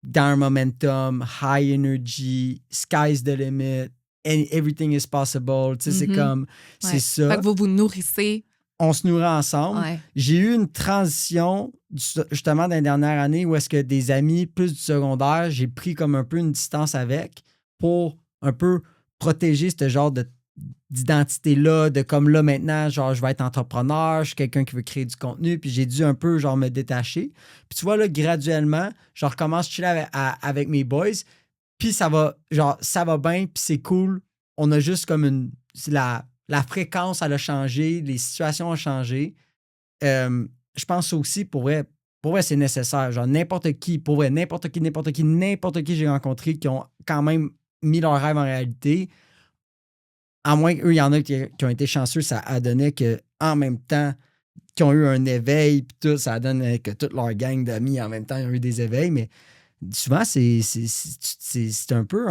dans un momentum, high energy, sky's the limit, and everything is possible. Tu sais, c'est comme, c'est ça. Fait que vous nourrissez. On se nourrit ensemble. Ouais. J'ai eu une transition, justement, dans les dernières années où est-ce que des amis plus du secondaire, j'ai pris comme un peu une distance avec pour un peu protéger ce genre d'identité-là, de comme là, maintenant, genre, je vais être entrepreneur, je suis quelqu'un qui veut créer du contenu, puis j'ai dû un peu, genre, me détacher. Puis tu vois, là, graduellement, je recommence à chiller avec mes boys, puis ça va bien, puis c'est cool. On a juste comme la fréquence, elle a changé, les situations ont changé. Je pense aussi, pour vrai, c'est nécessaire. Genre, n'importe qui j'ai rencontré qui ont quand même mis leur rêve en réalité. À moins qu'eux, il y en a qui ont été chanceux, ça a donné qu'en même temps, qui ont eu un éveil, puis tout, ça donne que toute leur gang d'amis, en même temps, ils ont eu des éveils. Mais souvent, c'est un peu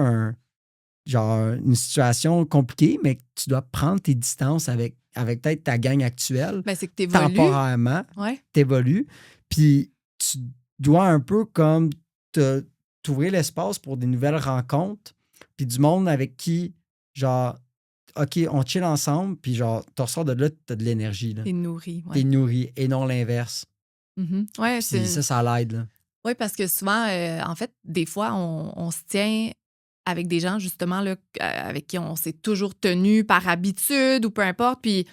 une situation compliquée, mais que tu dois prendre tes distances avec peut-être ta gang actuelle. Ben, c'est que t'évolues. Temporairement, t'évolues. Puis tu dois un peu comme t'ouvrir l'espace pour des nouvelles rencontres, puis du monde avec qui, genre, OK, on chill ensemble, puis genre, tu ressors de là, t'as de l'énergie. T'es nourri. T'es nourri, et non l'inverse. Ouais, ça l'aide, là. Oui, parce que souvent, en fait, des fois, on se tient avec des gens, justement, là, avec qui on s'est toujours tenu par habitude ou peu importe. Puis,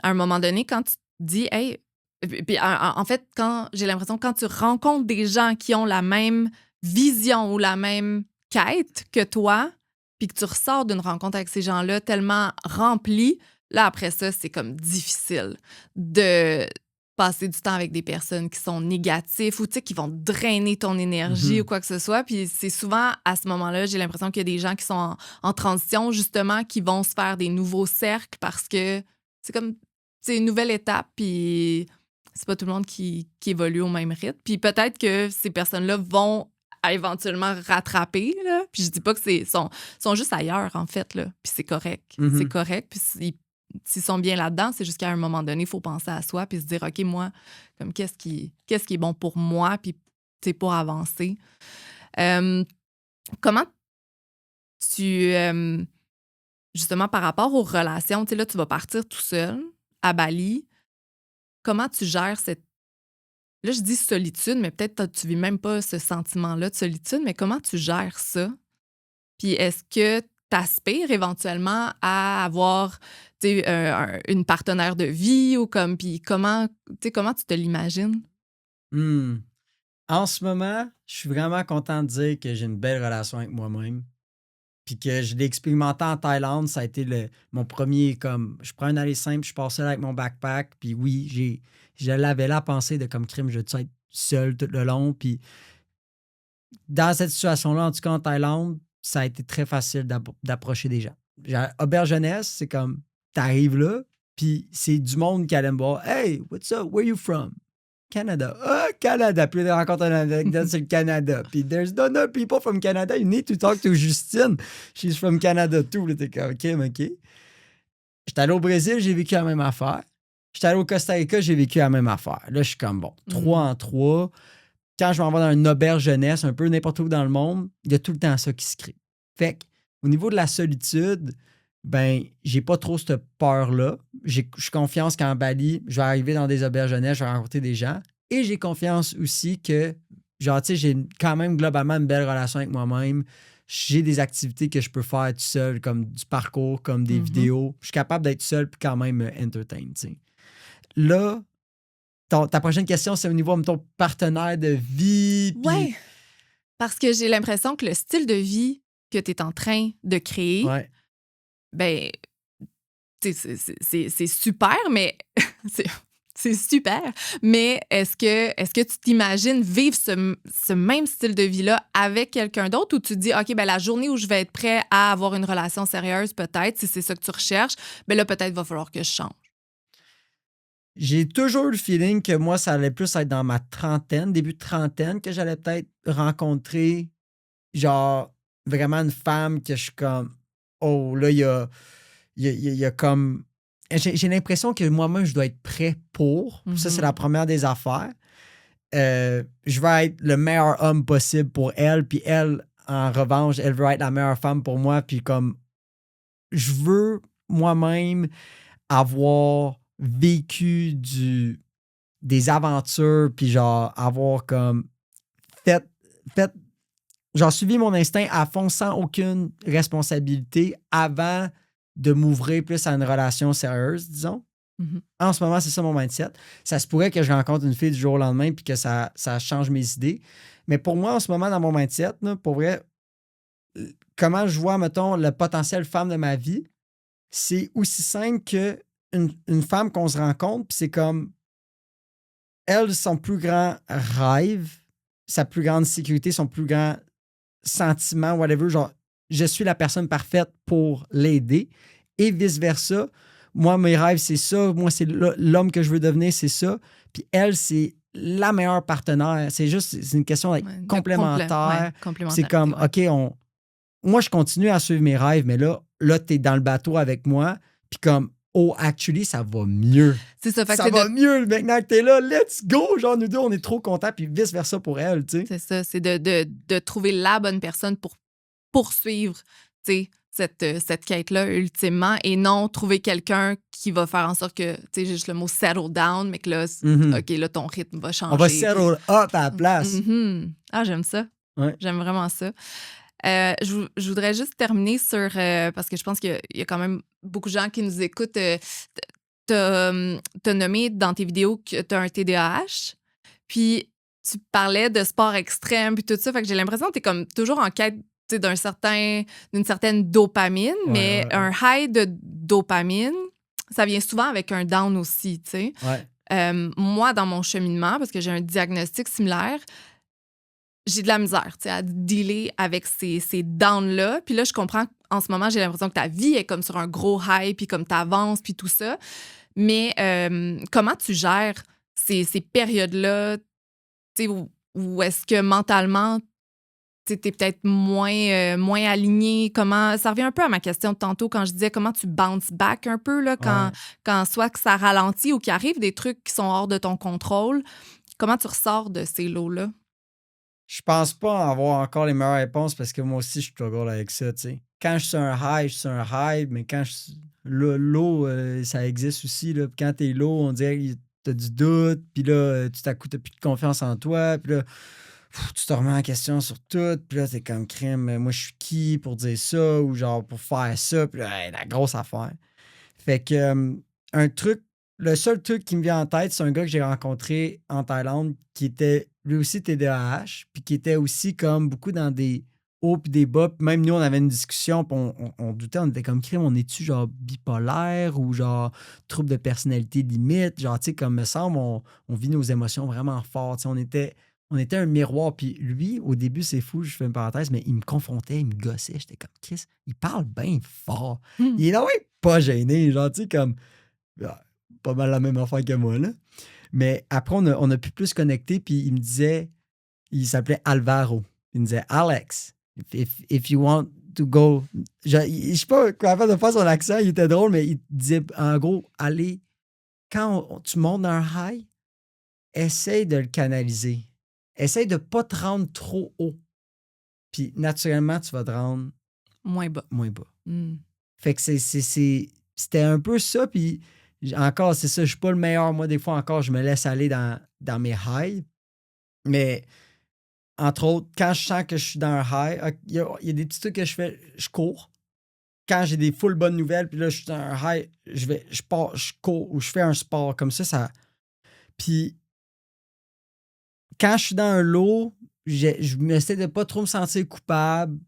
à un moment donné, quand tu te dis, hey, puis en fait, j'ai l'impression quand tu rencontres des gens qui ont la même vision ou la même quête que toi, puis que tu ressors d'une rencontre avec ces gens-là tellement remplis, là, après ça, c'est comme difficile de passer du temps avec des personnes qui sont négatives ou qui vont drainer ton énergie ou quoi que ce soit. Puis c'est souvent à ce moment-là, j'ai l'impression qu'il y a des gens qui sont en transition, justement, qui vont se faire des nouveaux cercles parce que c'est comme, c'est une nouvelle étape. Puis C'est pas tout le monde qui évolue au même rythme. Puis peut-être que ces personnes-là vont éventuellement rattraper, là. Puis je dis pas que sont juste ailleurs, en fait, là. Puis c'est correct. Mhm. C'est correct. Puis s'ils sont bien là-dedans, c'est juste qu'à un moment donné, il faut penser à soi puis se dire, OK, moi, comme qu'est-ce qui est bon pour moi puis pour avancer. Comment tu... justement, par rapport aux relations, tu sais, là, tu vas partir tout seul à Bali. Comment tu gères cette... Là, je dis solitude, mais peut-être tu vis même pas ce sentiment-là de solitude, mais comment tu gères ça? Puis est-ce que tu aspires éventuellement à avoir une partenaire de vie ou comme... Puis comment tu te l'imagines? En ce moment, je suis vraiment content de dire que j'ai une belle relation avec moi-même. Puis que je l'ai expérimenté en Thaïlande, ça a été mon premier, comme, je prends un aller simple, je passe seul avec mon backpack, puis oui, je l'avais là à penser de comme crime, je veux être seul tout le long, puis dans cette situation-là, en tout cas en Thaïlande, ça a été très facile d'approcher des gens. Auberge jeunesse, c'est comme, t'arrives là, puis c'est du monde qui allait me voir, « Hey, what's up, where you from? » Canada. Ah, Canada. Puis là, rencontre une anecdote sur le Canada. Puis there's no people from Canada. You need to talk to Justine. She's from Canada too. Là, t'es comme, OK. J'étais allé au Brésil, j'ai vécu la même affaire. J'étais allé au Costa Rica, j'ai vécu la même affaire. Là, je suis comme, bon, 3 en 3. Quand je m'en vais dans une auberge jeunesse, un peu n'importe où dans le monde, il y a tout le temps ça qui se crée. Fait qu'au niveau de la solitude, ben, j'ai pas trop cette peur-là. J'ai confiance qu'en Bali, je vais arriver dans des auberges jeunesse, je vais rencontrer des gens. Et j'ai confiance aussi que, genre, tu sais, j'ai quand même globalement une belle relation avec moi-même. J'ai des activités que je peux faire tout seul, comme du parcours, comme des vidéos. Je suis capable d'être seul puis quand même entertain, tu sais. Là, ta prochaine question, c'est au niveau de ton partenaire de vie. Oui, parce que j'ai l'impression que le style de vie que tu es en train de créer, ben, c'est super, mais c'est super. Mais est-ce que tu t'imagines vivre ce même style de vie-là avec quelqu'un d'autre ou tu te dis, OK, ben la journée où je vais être prêt à avoir une relation sérieuse, peut-être, si c'est ça que tu recherches, ben là, peut-être va falloir que je change. J'ai toujours eu le feeling que moi, ça allait plus être dans ma trentaine, début de trentaine, que j'allais peut-être rencontrer, genre, vraiment une femme que je suis comme, oh, là, il y a comme... J'ai l'impression que moi-même, je dois être prêt pour. Ça, c'est la première des affaires. Je vais être le meilleur homme possible pour elle, puis elle, en revanche, elle veut être la meilleure femme pour moi, puis comme, je veux moi-même avoir vécu des aventures, puis genre avoir comme fait genre suivi mon instinct à fond sans aucune responsabilité avant de m'ouvrir plus à une relation sérieuse, disons. En ce moment, c'est ça mon mindset. Ça se pourrait que je rencontre une fille du jour au lendemain puis que ça change mes idées. Mais pour moi, en ce moment, dans mon mindset, là, pour vrai, comment je vois, mettons, le potentiel femme de ma vie, c'est aussi simple que une femme qu'on se rencontre, puis c'est comme elle, son plus grand rêve, sa plus grande sécurité, son plus grand sentiment, whatever, genre, je suis la personne parfaite pour l'aider et vice-versa. Moi, mes rêves, c'est ça. Moi, c'est l'homme que je veux devenir, c'est ça. Puis elle, c'est la meilleure partenaire. C'est une question d'être complémentaire. C'est comme, OK, moi, je continue à suivre mes rêves, mais là tu es dans le bateau avec moi. Puis comme, oh, actually, ça va mieux. C'est ça. Ça va mieux maintenant que t'es là. Let's go! Genre, nous deux, on est trop contents. Puis vice-versa pour elle, tu sais. C'est ça. C'est de trouver la bonne personne pour poursuivre, tu sais, cette quête-là, ultimement, et non trouver quelqu'un qui va faire en sorte que, tu sais, j'ai juste le mot « settle down », mais que là, OK, là, ton rythme va changer. On va settle up à la place. Ah, j'aime ça. Ouais. J'aime vraiment ça. Je voudrais juste terminer sur... parce que je pense qu'il y a quand même beaucoup de gens qui nous écoutent. T'as nommé dans tes vidéos que t'as un TDAH, puis tu parlais de sport extrême, puis tout ça, fait que j'ai l'impression que t'es comme toujours en quête d'une certaine dopamine, mais un high de dopamine, ça vient souvent avec un down aussi, tu sais. Moi, dans mon cheminement, parce que j'ai un diagnostic similaire, j'ai de la misère, tu sais, à dealer avec ces downs-là. Puis là, je comprends qu'en ce moment, j'ai l'impression que ta vie est comme sur un gros high, puis comme t'avances, puis tout ça. Mais comment tu gères ces périodes-là, tu sais, où est-ce que mentalement, tu es peut-être moins aligné? Comment ça revient un peu à ma question de tantôt quand je disais comment tu bounce back un peu là, Ouais. quand soit que ça ralentit ou qu'il arrive des trucs qui sont hors de ton contrôle. Comment tu ressors de ces lots-là? Je pense pas avoir encore les meilleures réponses parce que moi aussi, je struggle avec ça, tu sais. Quand je suis sur un high, je suis sur un high, mais quand je suis low, ça existe aussi, là. Puis quand t'es low, on dirait que t'as du doute, puis là, tout à coup, t'as plus de confiance en toi, puis là, tu te remets en question sur tout, puis là, t'es comme crime, moi, je suis qui pour dire ça, ou genre pour faire ça, puis là, hey, la grosse affaire. Fait que, un truc, le seul truc qui me vient en tête, c'est un gars que j'ai rencontré en Thaïlande qui était lui aussi TDAH, puis qui était aussi comme beaucoup dans des hauts puis des bas. Puis même nous, on avait une discussion, puis on doutait, on était comme crime, on est-tu genre bipolaire ou genre trouble de personnalité limite? Genre, tu sais, comme me semble, on vit nos émotions vraiment fort. Tu sais, on était un miroir. Puis lui, au début, c'est fou, je fais une parenthèse, mais il me confrontait, il me gossait. J'étais comme, Chris, il parle bien fort. Hmm. Il est là, ouais, pas gêné, genre, tu sais, comme ah, pas mal la même affaire que moi, là. Mais après, on a pu plus connecter, puis il me disait, il s'appelait Alvaro. Il me disait, Alex, if you want to go. Je sais pas comment de faire son accent, il était drôle, mais il disait, en gros, allez, quand tu montes dans un high, essaye de le canaliser. Essaye de pas te rendre trop haut. Puis naturellement, tu vas te rendre Moins bas. moins bas. Hmm. Fait que c'était un peu ça. Puis encore, c'est ça, je suis pas le meilleur. Moi, des fois encore, je me laisse aller dans mes highs. Mais entre autres, quand je sens que je suis dans un high, il y a des petits trucs que je fais. Je cours. Quand j'ai des full bonnes nouvelles, puis là, je suis dans un high, je pars, je cours ou je fais un sport comme ça. Puis quand je suis dans un low, je m'essaie de pas trop me sentir coupable,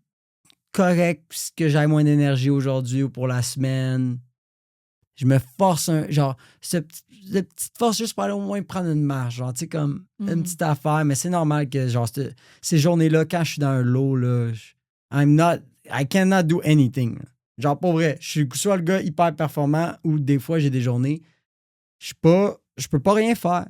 correct, que j'aille moins d'énergie aujourd'hui ou pour la semaine. Je me force genre, cette petite force juste pour aller au moins prendre une marche, genre, tu sais, comme une petite affaire, mais c'est normal que, genre, ces journées-là, quand je suis dans un low, là, I cannot do anything. Là. Genre, pour vrai, je suis soit le gars hyper performant ou des fois, j'ai des journées, je peux pas rien faire.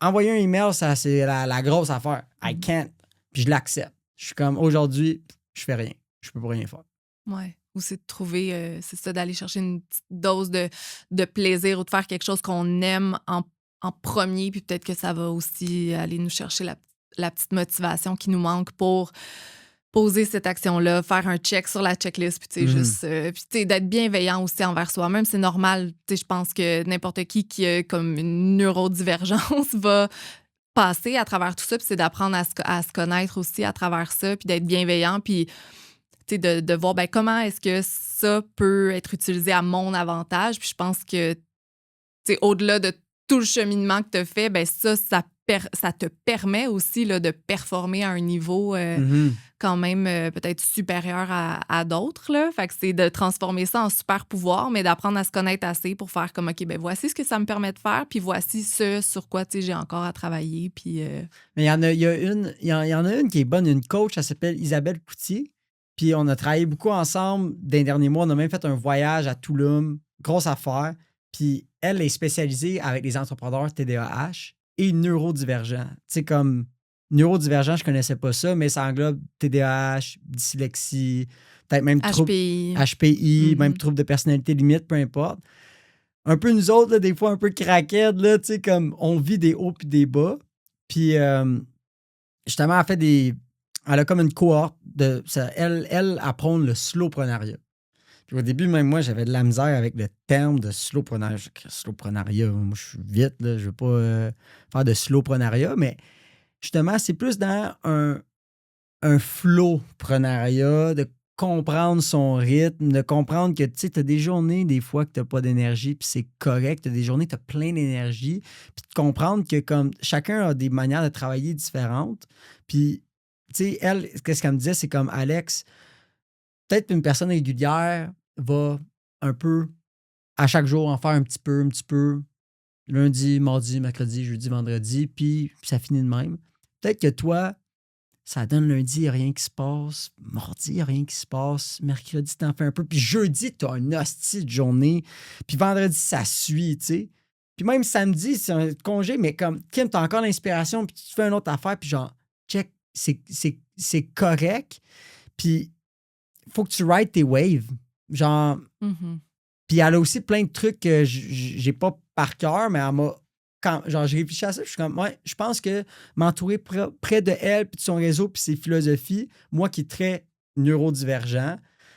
Envoyer un email, ça, c'est la grosse affaire. I can't. Puis je l'accepte. Je suis comme, aujourd'hui, je fais rien. Je peux pas rien faire. Ouais. Ou c'est de trouver, c'est ça, d'aller chercher une petite dose de plaisir ou de faire quelque chose qu'on aime en premier, puis peut-être que ça va aussi aller nous chercher la petite motivation qui nous manque pour poser cette action-là, faire un check sur la checklist, puis tu sais, juste, puis tu sais, d'être bienveillant aussi envers soi-même, c'est normal. Tu sais, je pense que n'importe qui a comme une neurodivergence va passer à travers tout ça, puis c'est d'apprendre à se connaître aussi à travers ça, puis d'être bienveillant, puis de voir ben, comment est-ce que ça peut être utilisé à mon avantage. Puis je pense que au-delà de tout le cheminement que tu as fait, ben ça te permet aussi là, de performer à un niveau quand même peut-être supérieur à d'autres. Là. Fait que c'est de transformer ça en super pouvoir, mais d'apprendre à se connaître assez pour faire comme OK, ben voici ce que ça me permet de faire, puis voici ce sur quoi j'ai encore à travailler. Puis, Mais il y en a une qui est bonne, une coach, elle s'appelle Isabelle Coutier. Puis on a travaillé beaucoup ensemble dans les derniers mois. On a même fait un voyage à Tulum, grosse affaire. Puis elle est spécialisée avec les entrepreneurs TDAH et neurodivergents. Tu sais, comme neurodivergent, je connaissais pas ça, mais ça englobe TDAH, dyslexie, peut-être même trouble HPI. HPI, même trouble de personnalité limite, peu importe. Un peu nous autres, là, des fois un peu craquettes, là, tu sais, comme on vit des hauts puis des bas. Puis justement, elle a comme une cohorte elle apprend le slowprenariat. Puis au début, même moi, j'avais de la misère avec le terme de slowprenariat. Slowprenariat, moi, je suis vite, là, je veux pas faire de slowprenariat, mais justement, c'est plus dans un flowprenariat, de comprendre son rythme, de comprendre que, tu sais, t'as des journées, des fois, que t'as pas d'énergie, puis c'est correct. T'as des journées, t'as plein d'énergie. Puis de comprendre que, comme, chacun a des manières de travailler différentes. Puis, tu sais, elle, qu'est-ce qu'elle me disait, c'est comme, Alex, peut-être une personne régulière va un peu, à chaque jour, en faire un petit peu, lundi, mardi, mercredi, jeudi, vendredi, puis ça finit de même. Peut-être que toi, ça donne lundi, il n'y a rien qui se passe. Mardi, il n'y a rien qui se passe. Mercredi, t'en fais un peu. Puis jeudi, t'as une hostie de journée. Puis vendredi, ça suit, tu sais. Puis même samedi, c'est un congé, mais comme, Kim, t'as encore l'inspiration, puis tu fais une autre affaire, puis genre, check, c'est correct. Puis, il faut que tu rides tes waves. Genre, Mhm. puis elle a aussi plein de trucs que j'ai pas par cœur, mais elle m'a. Genre, j'ai réfléchi à ça, je suis comme, ouais, je pense que m'entourer près de elle, puis de son réseau, puis ses philosophies, moi qui est très neurodivergent,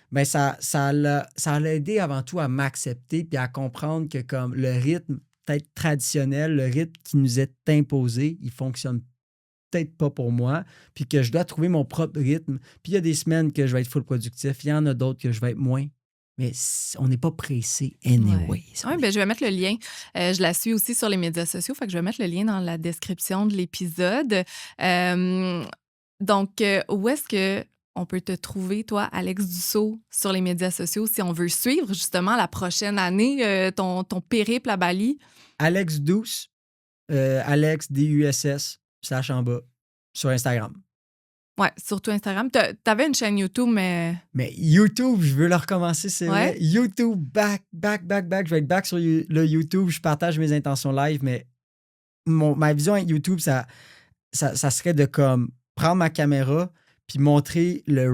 ben ça l'a aidé avant tout à m'accepter, puis à comprendre que comme le rythme peut-être traditionnel, le rythme qui nous est imposé, il fonctionne peut-être pas pour moi, puis que je dois trouver mon propre rythme. Puis il y a des semaines que je vais être full productif, il y en a d'autres que je vais être moins. Mais on n'est pas pressé anyway. Oui, ben, je vais mettre le lien. Je la suis aussi sur les médias sociaux, fait que je vais mettre le lien dans la description de l'épisode. Donc, où est-ce que on peut te trouver, toi, Alex Dussault, sur les médias sociaux, si on veut suivre justement la prochaine année, ton périple à Bali? Alex Douce, Alex DUSS, / en bas, sur Instagram. Ouais, surtout Instagram. T'avais une chaîne YouTube, mais... Mais YouTube, je veux le recommencer, c'est Ouais. vrai. YouTube, back. Je vais être back sur le YouTube. Je partage mes intentions live, mais ma vision avec YouTube, ça serait de comme prendre ma caméra puis montrer les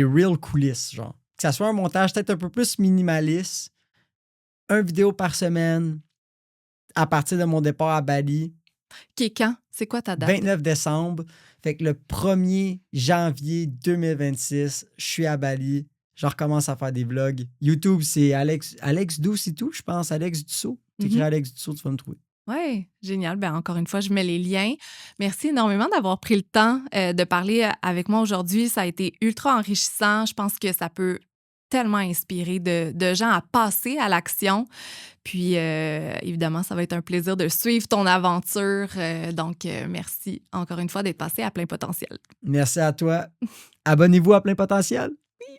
real coulisses, genre. Que ça soit un montage peut-être un peu plus minimaliste, une vidéo par semaine à partir de mon départ à Bali. Qui est quand? C'est quoi ta date? 29 décembre. Fait que le 1er janvier 2026, je suis à Bali. Je recommence à faire des vlogs. YouTube, c'est Alex Douce et tout, je pense. Alex Dussault. T'écris Alex Dussault, tu vas me trouver. Oui, génial. Ben, encore une fois, je mets les liens. Merci énormément d'avoir pris le temps de parler avec moi aujourd'hui. Ça a été ultra enrichissant. Je pense que ça peut tellement inspirer de gens à passer à l'action. Puis, évidemment, ça va être un plaisir de suivre ton aventure. Donc, merci encore une fois d'être passé à Plein Potentiel. Merci à toi. Abonnez-vous à Plein Potentiel. Oui.